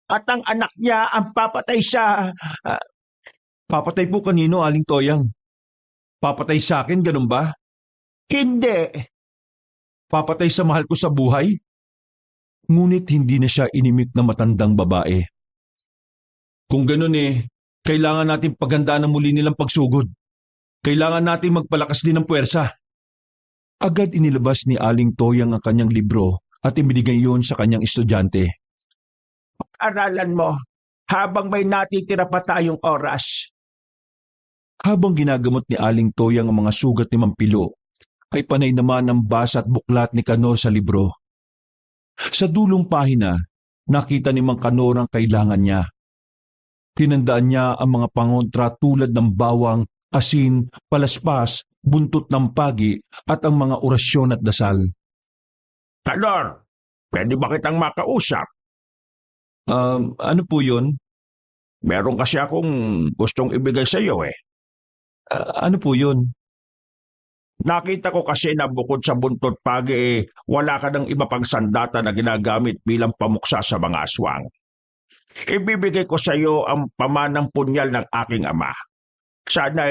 At ang anak niya ang papatay sa... Papatay po kanino, Aling Toyang? Papatay sa akin, ganun ba? Hindi. Papatay sa mahal ko sa buhay? Ngunit hindi na siya inimik na matandang babae. Kung ganun kailangan natin paghandaan ng muli nilang pagsugod. Kailangan natin magpalakas din ng puwersa. Agad inilabas ni Aling Toyang ang kanyang libro at ibinigay iyon sa kanyang estudyante. Aralan mo habang may natitira pa tayong oras. Habang ginagamot ni Aling Toyang ang mga sugat ni Mampilo, ay panay naman ang basa at buklat ni Kanor sa libro. Sa dulong pahina, nakita ni Mang Kanor ang kailangan niya. Tinandaan niya ang mga pangontra tulad ng bawang, asin, palaspas, buntot ng pagi at ang mga orasyon at dasal. Kanor, pwede ba kitang makausap? Ano po yun? Meron kasi akong gustong ibigay sa iyo eh. Ano po yun? Nakita ko kasi na bukod sa buntot pagi wala ka ng iba pang sandata na ginagamit bilang pamuksa sa mga aswang. Ibibigay ko sa iyo ang pamanang punyal ng aking ama. Sana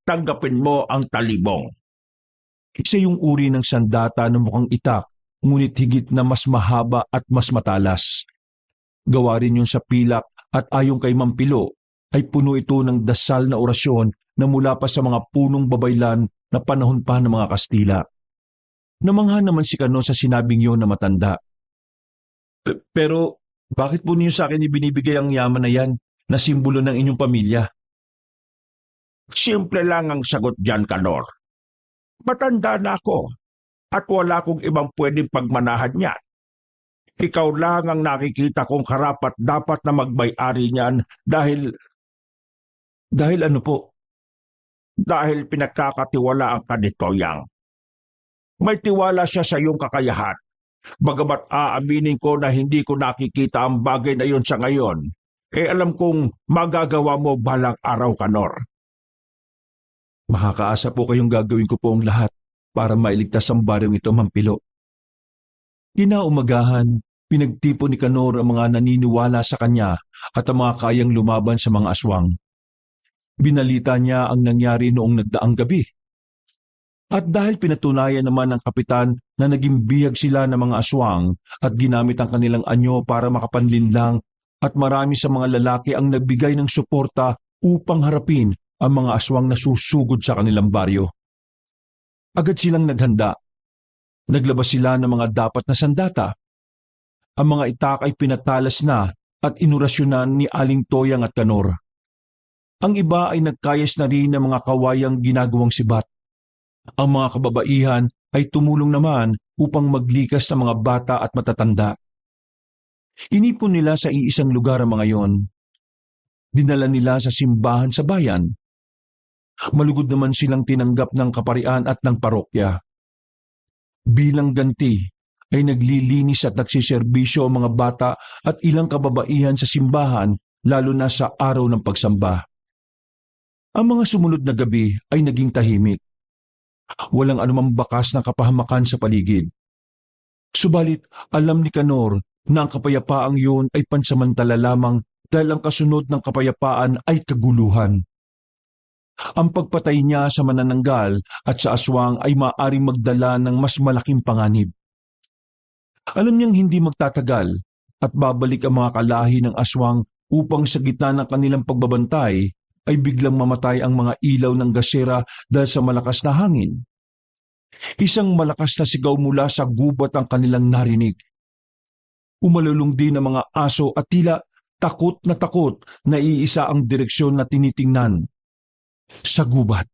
tanggapin mo ang talibong. Isa yung uri ng sandata na mukhang itak, ngunit higit na mas mahaba at mas matalas. Gawa rin yun sa pilak at ayon kay Mampilo, ay puno ito ng dasal na orasyon na mula pa sa mga punong babaylan na panahon pa ng mga Kastila. Namangha naman si Kano sa sinabing yon na matanda. Pero bakit po niyo sa akin ibinibigay ang yaman na yan na simbolo ng inyong pamilya? Simple lang ang sagot diyan, Kanor. Matanda na ako at wala kong ibang pwedeng pagmanahan niyan. Ikaw lang ang nakikita kong karapat dapat na magmay-ari niyan dahil Dahil ano po? pinagkakatiwalaan ka ni Toyang. May tiwala siya sa iyong kakayahan. Bagamat aaminin ko na hindi ko nakikita ang bagay na iyon sa ngayon, alam kong magagawa mo balang araw, Kanor. Makakaasa po kayong gagawin ko po ang lahat para mailigtas ang baryong ito, Mampilo. Kinaumagahan, pinagtipon ni Kanor ang mga naniniwala sa kanya at ang mga kayang lumaban sa mga aswang. Binalita niya ang nangyari noong nagdaang gabi. At dahil pinatunayan naman ng kapitan na naging bihag sila ng mga aswang at ginamit ang kanilang anyo para makapanlinlang at marami sa mga lalaki ang nagbigay ng suporta upang harapin ang mga aswang na susugod sa kanilang baryo. Agad silang naghanda. Naglabas sila ng mga dapat na sandata. Ang mga itak ay pinatalas na at inurasyonan ni Aling Toyang at Kanor. Ang iba ay nagkayas na rin ng mga kawayang ginagawang sibat. Ang mga kababaihan ay tumulong naman upang maglikas ng mga bata at matatanda. Inipon nila sa iisang lugar ang mga yon. Dinala nila sa simbahan sa bayan. Malugod naman silang tinanggap ng kaparian at ng parokya. Bilang ganti ay naglilinis at nagsiserbisyo ang mga bata at ilang kababaihan sa simbahan lalo na sa araw ng pagsamba. Ang mga sumunod na gabi ay naging tahimik. Walang anumang bakas ng kapahamakan sa paligid. Subalit alam ni Kanor na ang kapayapaang yun ay pansamantala lamang dahil ang kasunod ng kapayapaan ay kaguluhan. Ang pagpatay niya sa manananggal at sa aswang ay maaaring magdala ng mas malaking panganib. Alam niyang hindi magtatagal at babalik ang mga kalahi ng aswang upang sa gitna ng kanilang pagbabantay ay biglang mamatay ang mga ilaw ng gasera dahil sa malakas na hangin. Isang malakas na sigaw mula sa gubat ang kanilang narinig. Umalulong din ang mga aso at tila takot na iisa ang direksyon na tinitingnan. Sa gubat.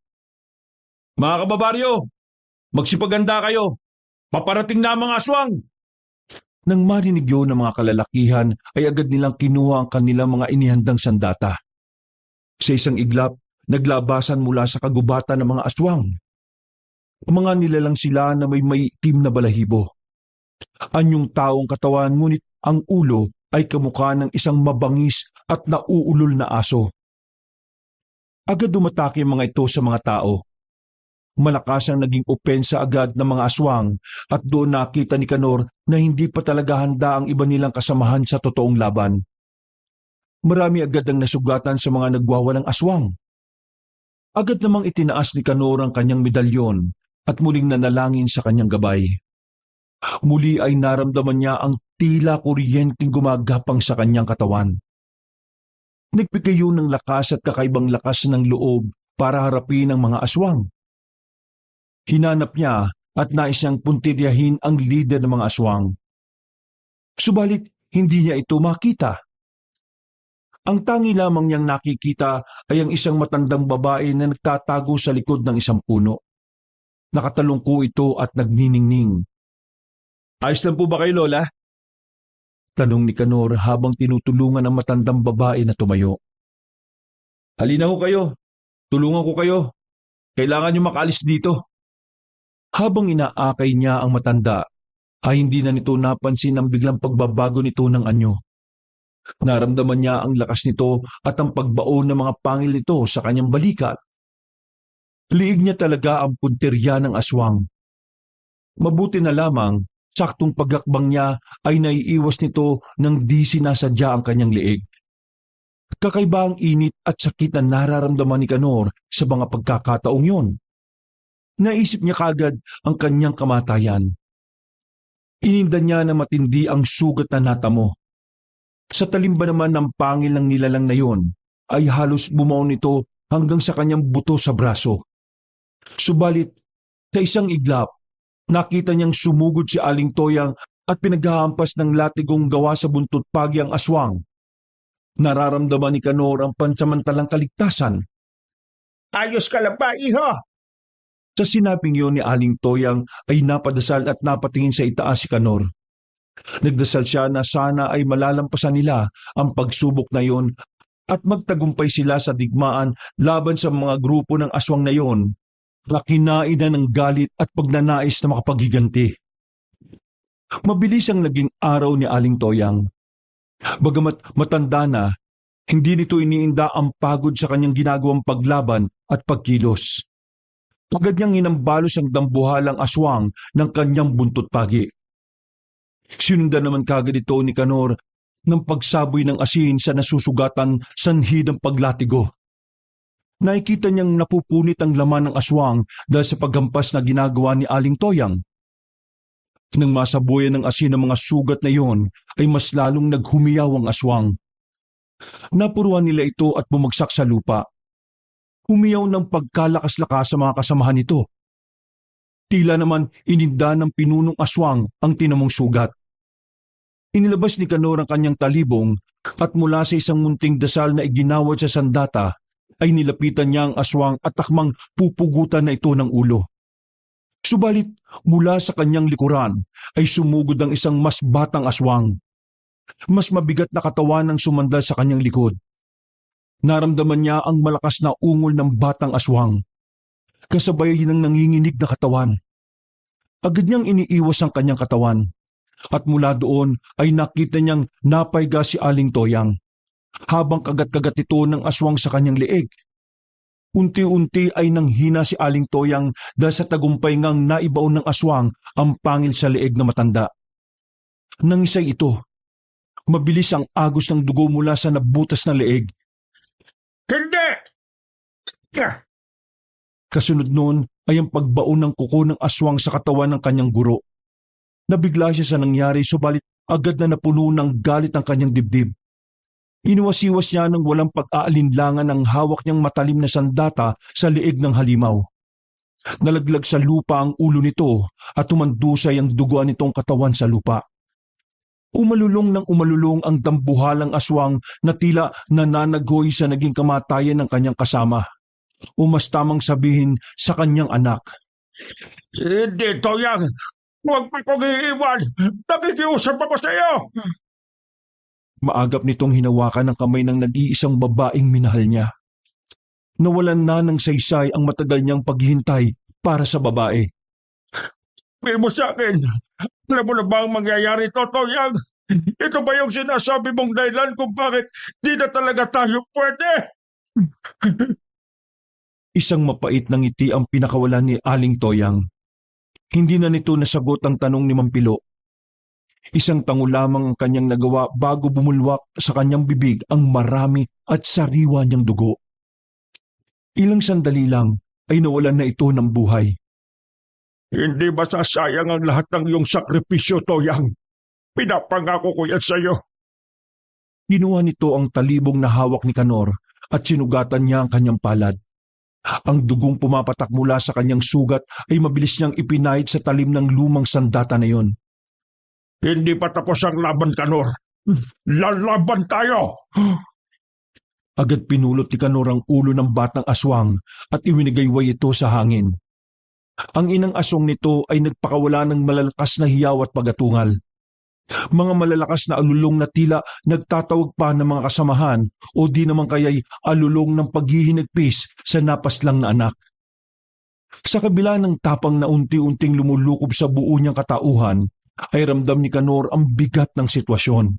Mga kababaryo, magsipaganda kayo. Paparating na ang mga aswang. Nang marinig yun ng mga kalalakihan ay agad nilang kinuha ang kanilang mga inihandang sandata. Sa isang iglap, naglabasan mula sa kagubatan ng mga aswang. Mga nilalang sila na may maitim na balahibo. Anyong taong katawan ngunit ang ulo ay kamukha ng isang mabangis at nauulol na aso. Agad dumatake ang mga ito sa mga tao. Malakas ang naging opensa agad ng mga aswang at doon nakita ni Kanor na hindi pa talaga handa ang iba nilang kasamahan sa totoong laban. Marami agad ang nasugatan sa mga nagwawalang aswang. Agad namang itinaas ni Kanor ang kanyang medalyon at muling nanalangin sa kanyang gabay. Muli ay naramdaman niya ang tila kuryenteng gumagapang sa kanyang katawan. Nagbigay yun ng lakas at kakaibang lakas ng loob para harapin ang mga aswang. Hinanap niya at nais niyang puntiryahin ang lider ng mga aswang. Subalit hindi niya ito makita. Ang tangi lamang niyang nakikita ay ang isang matandang babae na nagtatago sa likod ng isang puno. Nakatalungko ito at nagniningning. Ayos lang po ba kayo, Lola? Tanong ni Kanor habang tinutulungan ang matandang babae na tumayo. Halina ho kayo. Tulungan ko kayo. Kailangan niyo makaalis dito. Habang inaakay niya ang matanda, ay hindi na nito napansin ang biglang pagbabago nito ng anyo. Naramdaman niya ang lakas nito at ang pagbaon ng mga pangil nito sa kanyang balikat. Liig niya talaga ang punterya ng aswang. Mabuti na lamang, saktong paglakbang niya ay naiiwas nito nang di sinasadya ang kanyang liig. Kakaiba ang init at sakit na nararamdaman ni Canor sa mga pagkakataong yon. Naisip niya kagad ang kanyang kamatayan. Ininda niya na matindi ang sugat na natamo. Sa talimba naman ng pangil ng nilalang na yon, ay halos bumaon nito hanggang sa kanyang buto sa braso. Subalit, sa isang iglap, nakita niyang sumugod si Aling Toyang at pinaghahampas ng latigong gawa sa buntot pagi ang aswang. Nararamdaman ni Canor ang pansamantalang kaligtasan. Ayos ka lang ba, iho? Sa sinabing yun ni Aling Toyang ay napadasal at napatingin sa itaas si Canor. Nagdasal siya na sana ay malalampasan nila ang pagsubok na yon at magtagumpay sila sa digmaan laban sa mga grupo ng aswang na yon na kinain na ng galit at pagnanais na makapaghiganti. Mabilis ang naging araw ni Aling Toyang. Bagamat matanda na, hindi nito iniinda ang pagod sa kanyang ginagawang paglaban at pagkilos. Agad niyang inambalos ang dambuhalang aswang ng kanyang buntot pagi. Sinundan naman kagad ito ni Canor ng pagsaboy ng asin sa nasusugatan sanhi ng paglatigo. Nakikita niyang napupunit ang laman ng aswang dahil sa paghampas na ginagawa ni Aling Toyang. Nang masabuyan ng asin ang mga sugat na iyon, ay mas lalong naghumiyaw ang aswang. Napuruan nila ito at bumagsak sa lupa. Humiyaw ng pagkalakas-lakas sa mga kasamahan nito. Tila naman ininda ng pinunong aswang ang tinamong sugat. Inilabas ni Canor ang kanyang talibong at mula sa isang munting dasal na iginawad sa sandata ay nilapitan niya ang aswang at takmang pupugutan na ito ng ulo. Subalit mula sa kanyang likuran ay sumugod ang isang mas batang aswang. Mas mabigat na katawan ang sumandal sa kanyang likod. Naramdaman niya ang malakas na ungol ng batang aswang. Kasabay ng nanginginig na katawan. Agad niyang iniiwas ang kanyang katawan. At mula doon ay nakita niyang napaiga si Aling Toyang. Habang kagat-kagat ito ng aswang sa kanyang leeg. Unti-unti ay nanghina si Aling Toyang dahil sa tagumpay ngang naibaon ng aswang ang pangil sa leeg na matanda. Nangisay ito. Mabilis ang agos ng dugo mula sa nabutas na leeg. Hindi! Kasunod noon ay ang pagbaon ng kuko ng aswang sa katawan ng kanyang guro. Nabigla siya sa nangyari subalit agad na napuno ng galit ang kanyang dibdib. Iniwas-iwas niya ng walang pag-aalinlangan ang hawak niyang matalim na sandata sa leeg ng halimaw. Nalaglag sa lupa ang ulo nito at tumandusay ang duguan nitong katawan sa lupa. Umalulong ng umalulong ang dambuhalang aswang na tila nananagoy sa naging kamatayan ng kanyang kasama. O mas tamang sabihin sa kanyang anak. Hindi, Toyang! Huwag mo kong iiwan! Nakikiusap ako sa iyo! Maagap nitong hinawakan ng kamay ng nag-iisang babaeng minahal niya. Nawalan na ng saysay ang matagal niyang paghihintay para sa babae. Sabi mo sa akin, alam mo na ba ang mangyayari ito, Toyang? Ito ba yung sinasabi mong dahilan kung bakit di na talaga tayo pwede? Isang mapait na ngiti ang pinakawalan ni Aling Toyang. Hindi na nito nasagot ang tanong ni Mampilo. Isang tango lamang ang kanyang nagawa bago bumulwak sa kanyang bibig ang marami at sariwa niyang dugo. Ilang sandali lang ay nawalan na ito ng buhay. Hindi ba sasayang ang lahat ng iyong sakripisyo, Toyang? Pinapangako ko yan sa iyo. Kinuha nito ang talibong na hawak ni Canor at sinugatan niya ang kanyang palad. Ang dugong pumapatak mula sa kanyang sugat ay mabilis niyang ipinahid sa talim ng lumang sandata na yon. Hindi pa tapos ang laban, Canor. Lalaban tayo! Agad pinulot ni Canor ang ulo ng batang aswang at iwinigayway ito sa hangin. Ang inang aswang nito ay nagpakawala ng malalakas na hiyaw at pagatungal. Mga malalakas na alulong na tila nagtatawag pa ng mga kasamahan o di naman kaya'y alulong ng paghihinagpis sa napaslang na anak. Sa kabila ng tapang na unti-unting lumulukob sa buo niyang katauhan, ay ramdam ni Canor ang bigat ng sitwasyon.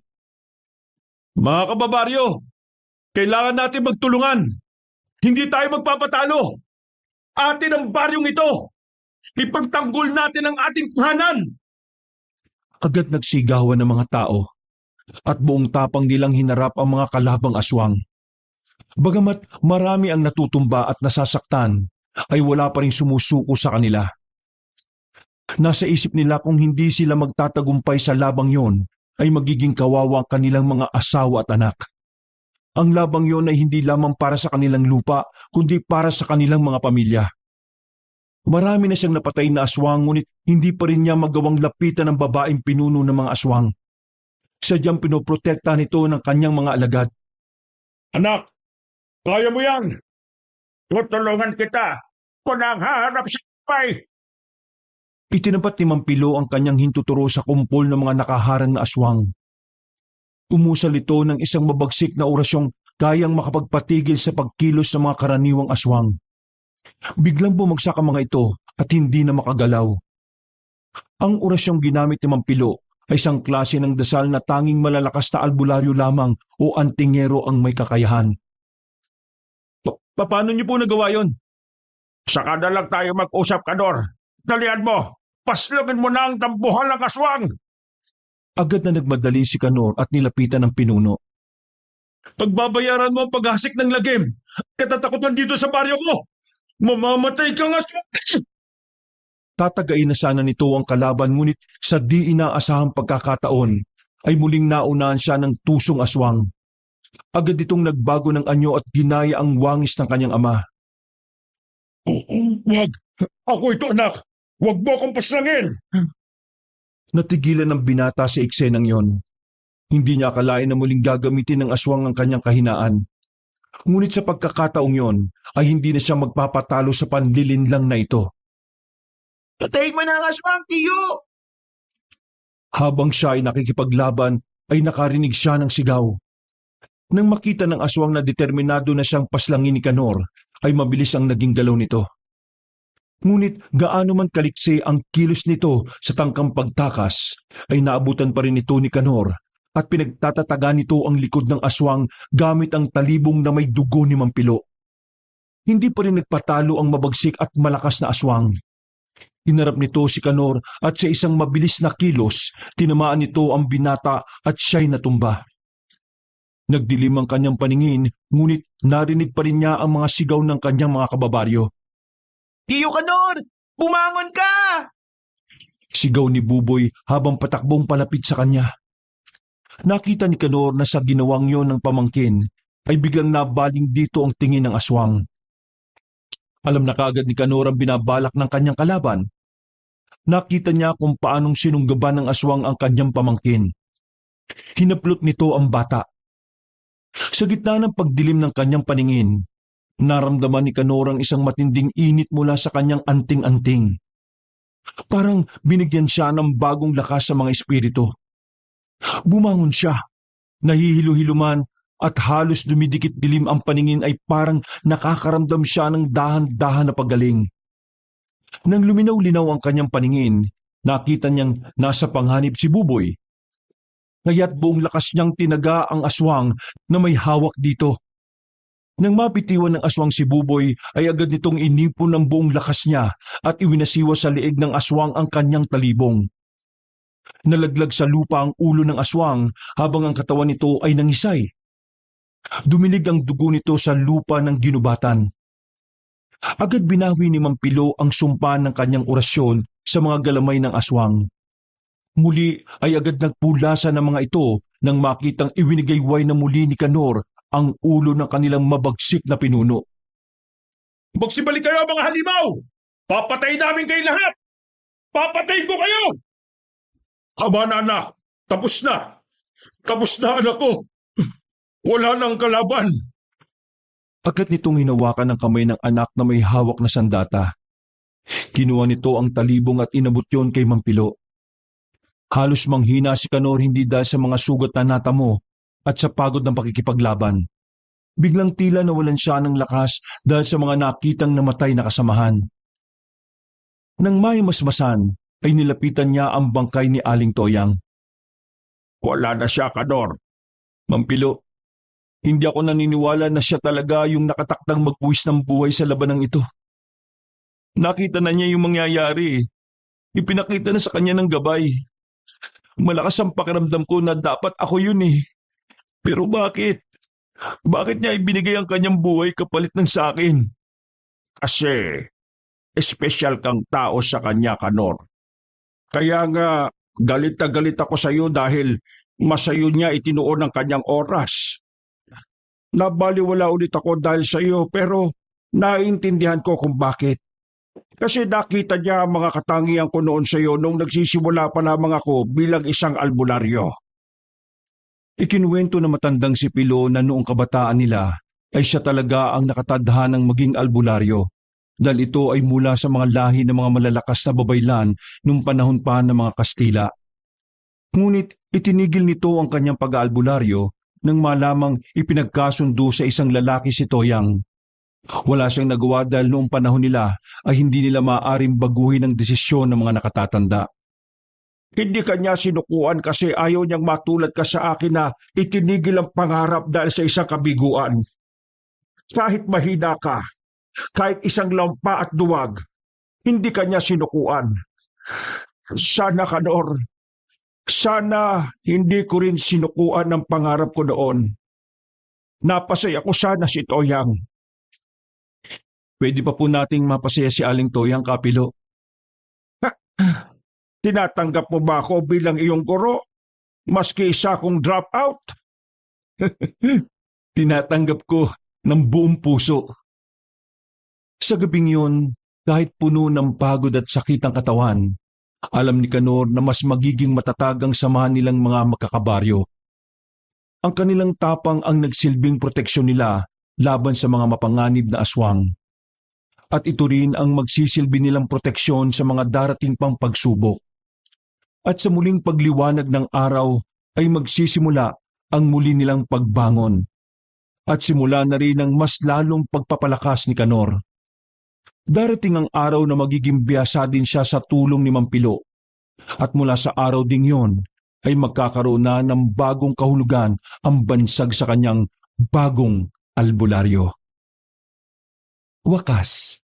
Mga kababaryo, kailangan natin magtulungan. Hindi tayo magpapatalo. Atin ang baryong ito! Ipagtanggol natin ang ating tahanan! Agad nagsigawan ng mga tao at buong tapang nilang hinarap ang mga kalabang aswang. Bagamat marami ang natutumba at nasasaktan, ay wala pa rin sumusuko sa kanila. Nasa isip nila kung hindi sila magtatagumpay sa labang yon, ay magiging kawawa ang kanilang mga asawa at anak. Ang labang yon ay hindi lamang para sa kanilang lupa, kundi para sa kanilang mga pamilya. Marami na siyang napatay na aswang, ngunit hindi pa rin niya magawang lapitan ng babaeng pinuno ng mga aswang. Sadyang pinoprotekta nito ng kanyang mga alagad. Anak, kaya mo yan! Tutulungan kita kung ang haharap sa pay! Itinampat ni Mampilo ang kanyang hintuturo sa kumpol ng mga nakaharang na aswang. Umusal ito ng isang mabagsik na orasyong kayang makapagpatigil sa pagkilos ng mga karaniwang aswang. Biglang bumagsak ang mga ito at hindi na makagalaw. Ang orasyong ginamit ni Mampilo ay isang klase ng dasal na tanging malalakas na albularyo lamang o antingero ang may kakayahan. Paano niyo po nagawa yon? Saka na lang tayo mag-usap, Kanor. Dalian mo! Paslugin mo na ang tambuhan ng aswang! Agad na nagmadali si Kanor at nilapitan ng pinuno. Pagbabayaran mo ang paghasik ng lagim! Katatakutan dito sa baryo ko! Mamamatay kang aswang! Tatagain na sana nito ang kalaban, ngunit sa di inaasahang pagkakataon ay muling naunahan siya ng tusong aswang. Agad itong nagbago ng anyo at ginaya ang wangis ng kanyang ama. Wag! Ako ito, anak! Wag mo akong paslangin! Natigilan ng binata sa eksenang yon. Hindi niya akalain na muling gagamitin ng aswang ang kanyang kahinaan. Ngunit sa pagkakataong yon ay hindi na siya magpapatalo sa panlilinlang na ito. Patayin mo na ang aswang, Tiyo! Habang siya ay nakikipaglaban, ay nakarinig siya ng sigaw. Nang makita ng aswang na determinado na siyang paslangin ni Kanor, ay mabilis ang naging galaw nito. Ngunit gaano man kaliksi ang kilos nito sa tangkang pagtakas, ay naabutan pa rin ito ni Kanor at pinagtatataga nito ang likod ng aswang gamit ang talibong na may dugo ni Mampilo. Hindi pa rin nagpatalo ang mabagsik at malakas na aswang. Inarap nito si Kanor at sa isang mabilis na kilos, tinamaan nito ang binata at siya'y natumba. Nagdilim ang kanyang paningin, ngunit narinig pa rin niya ang mga sigaw ng kanyang mga kababaryo. Tiyo Kanor! Bumangon ka! Sigaw ni Buboy habang patakbong palapit sa kanya. Nakita ni Kanor na sa ginawang yon ng pamangkin, ay biglang nabaling dito ang tingin ng aswang. Alam na kaagad ni Kanor ang binabalak ng kanyang kalaban. Nakita niya kung paanong sinunggaban ng aswang ang kanyang pamangkin. Hinaplot nito ang bata. Sa gitna ng pagdilim ng kanyang paningin, naramdaman ni Kanor ang isang matinding init mula sa kanyang anting-anting. Parang binigyan siya ng bagong lakas sa mga espiritu. Bumangon siya, nahihilo-hiluman at halos dumidikit dilim ang paningin ay parang nakakaramdam siya ng dahan-dahan na paggaling. Nang luminaw-linaw ang kanyang paningin, nakita niyang nasa panganib si Buboy. Ngaya't buong lakas niyang tinaga ang aswang na may hawak dito. Nang mapitiwan ng aswang si Buboy ay agad nitong inipon ng buong lakas niya at iwinasiwa sa liig ng aswang ang kanyang talibong. Nalaglag sa lupa ang ulo ng aswang habang ang katawan nito ay nangisay. Dumilig ang dugo nito sa lupa ng ginubatan. Agad binawi ni Mampilo ang sumpa ng kanyang orasyon sa mga galamay ng aswang. Muli ay agad nagpulasa ng mga ito nang makitang iwinigayway na muli ni Kanor ang ulo ng kanilang mabagsik na pinuno. Magsibalik kayo mga halimaw! Papatay namin kayo lahat! Papatayin ko kayo! Ama na anak, tapos na! Tapos na anak ko! Wala nang kalaban! Agad nitong hinawakan ng kamay ng anak na may hawak na sandata. Kinuha nito ang talibong at inabot yon kay Mampilo. Halos manghina si Kanor hindi dahil sa mga sugat na natamo at sa pagod ng pakikipaglaban. Biglang tila nawalan siya ng lakas dahil sa mga nakitang namatay na kasamahan. Nang may masmasan, ay nilapitan niya ang bangkay ni Aling Toyang. Wala na siya, Kanor. Mampilo, hindi ako naniniwala na siya talaga yung nakatakdang magbuwis ng buhay sa labanang ito. Nakita na niya yung mangyayari. Ipinakita na sa kanya ng gabay. Malakas ang pakiramdam ko na dapat ako yun eh. Pero bakit? Bakit niya ibinigay ang kanyang buhay kapalit ng sa akin? Kasi espesyal kang tao sa kanya, Kanor. Kaya nga, galit na galit ako sa iyo dahil masayo niya itinuon ang kanyang oras. Nabaliwala ulit ako dahil sa iyo pero naiintindihan ko kung bakit. Kasi nakita niya ang mga katangian ko noon sa iyo nung nagsisimula pa lamang ako bilang isang albularyo. Ikinuwento na matandang si Pilo na noong kabataan nila ay siya talaga ang nakatadhanang maging albularyo dahil ito ay mula sa mga lahi ng mga malalakas na babaylan nung panahon pa ng mga Kastila. Ngunit itinigil nito ang kanyang pag-aalbularyo nang malamang ipinagkasundo sa isang lalaki si Toyang. Wala siyang nagawa dahil noong panahon nila ay hindi nila maaaring baguhin ang desisyon ng mga nakatatanda. Hindi kanya sinukuan kasi ayaw niyang matulad ka sa akin na itinigil ang pangarap dahil sa isang kabiguan. Kahit mahina ka, kahit isang lampa at duwag, hindi kanya sinukuan. Sana, Kanor, sana hindi ko rin sinukuan ang pangarap ko noon. Napasaya ko sana si Toyang. Pwede pa po nating mapasaya si Aling Toyang, Kapilo. Tinatanggap mo ba ako bilang iyong guro? Maski isa kong dropout? Tinatanggap ko ng buong puso. Sa gabing yun, kahit puno ng pagod at sakit ang katawan, alam ni Kanor na mas magiging matatag ang samahan nilang mga magkakabaryo. Ang kanilang tapang ang nagsilbing proteksyon nila laban sa mga mapanganib na aswang. At ito rin ang magsisilbi nilang proteksyon sa mga darating pang pagsubok. At sa muling pagliwanag ng araw ay magsisimula ang muli nilang pagbangon. At simula na rin ang mas lalong pagpapalakas ni Kanor. Darating ang araw na magiging biyasa din siya sa tulong ni Mampilo. At mula sa araw ding yon ay magkakaroon na ng bagong kahulugan ang bansag sa kanyang bagong albularyo. Wakas.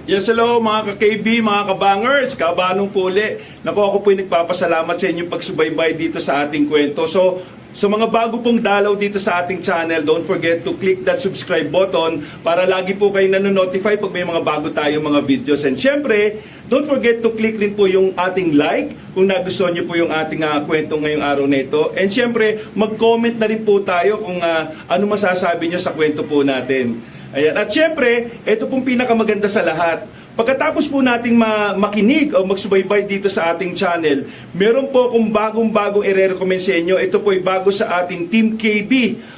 Yes, hello mga ka-KB, mga kabangers, kabanong po uli. Naku, ako po yung nagpapasalamat sa inyong pagsubaybay dito sa ating kwento. So mga bago pong dalaw dito sa ating channel, don't forget to click that subscribe button para lagi po kayong nanonotify pag may mga bago tayong mga videos. And syempre, don't forget to click rin po yung ating like kung nagustuhan niyo po yung ating kwento ngayong araw na ito. And syempre, mag-comment na rin po tayo kung ano masasabi niyo sa kwento po natin. Ayan. At syempre, ito pong pinakamaganda sa lahat. Pagkatapos po nating makinig o magsubaybay dito sa ating channel, meron po akong bagong-bagong i-recommend sa inyo. Ito po ay bago sa ating Team KB.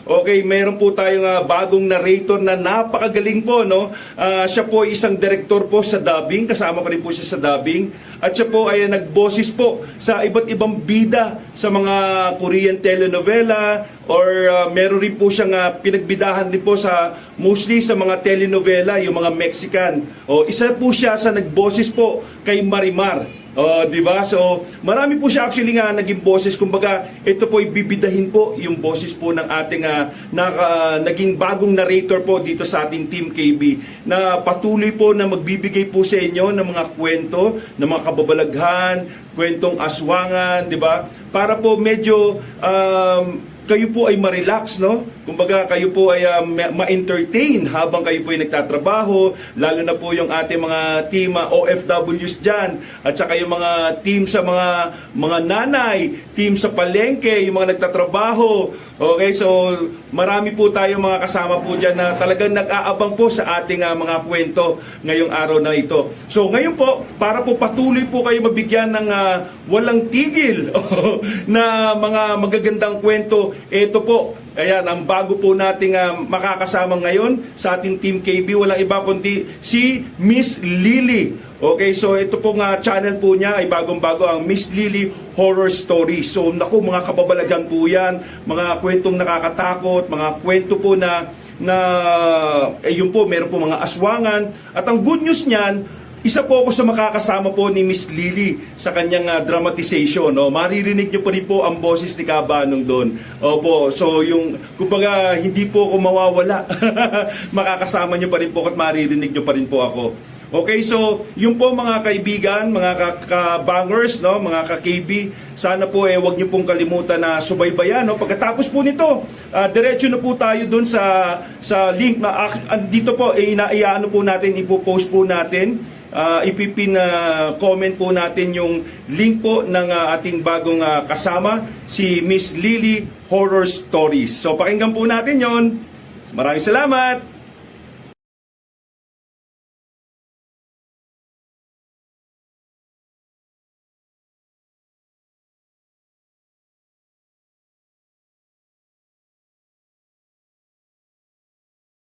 Okay, meron po tayong bagong narrator na napakagaling po, no? Siya po ay isang director po sa dubbing, kasama ko rin po siya sa dubbing. At siya po ay nagboses po sa iba't ibang bida sa mga Korean telenovela or meron rin po siyang pinagbidahan din po sa mostly sa mga telenovela, yung mga Mexican. O isa po siya sa nagboses po kay Marimar. Di ba? So, marami po siya actually nga naging boses. Kumbaga, ito po ibibidahin po yung boses po ng ating naging bagong narrator po dito sa ating Team KB na patuloy po na magbibigay po sa inyo ng mga kwento, ng mga kababalaghan, kwentong aswangan, di ba? Para po medyo kayo po ay ma-relax, no? Kumbaga kayo po ay ma-entertain habang kayo po ay nagtatrabaho, lalo na po yung ating mga team OFWs dyan, at saka yung mga team sa mga nanay, team sa palengke, yung mga nagtatrabaho. Okay, so marami po tayo mga kasama po dyan na talagang nag-aabang po sa ating mga kwento ngayong araw na ito. So ngayon po, para po patuloy po kayo mabigyan ng walang tigil na mga magagandang kwento, ito po, ayan, ang bago po nating makakasama ngayon sa ating Team KB, walang iba kundi si Miss Lily. Okay, so ito pong channel po niya ay bagong-bago, ang Miss Lily Horror Stories. So naku, mga kababalagan po yan, mga kwentong nakakatakot, mga kwento po na yun po, meron po mga aswangan. At ang good news niyan, isa po ako sa makakasama po ni Miss Lily sa kanyang dramatization. No? Maririnig niyo pa rin po ang boses ni Kabanong doon. Opo, so yung, kumbaga, hindi po ako mawawala. Makakasama niyo pa rin po at maririnig niyo pa rin po ako. Okay, so yun po mga kaibigan, mga kabangers, no, mga ka-KB, sana po wag niyo pong kalimutan na subaybayan, no. Pagkatapos po nito, diretso na po tayo doon sa link na dito po inaano po natin, ipo-post po natin. Ipipin comment po natin yung link po ng ating bagong kasama, si Miss Lily Horror Stories. So pakinggan po natin yon. Maraming salamat!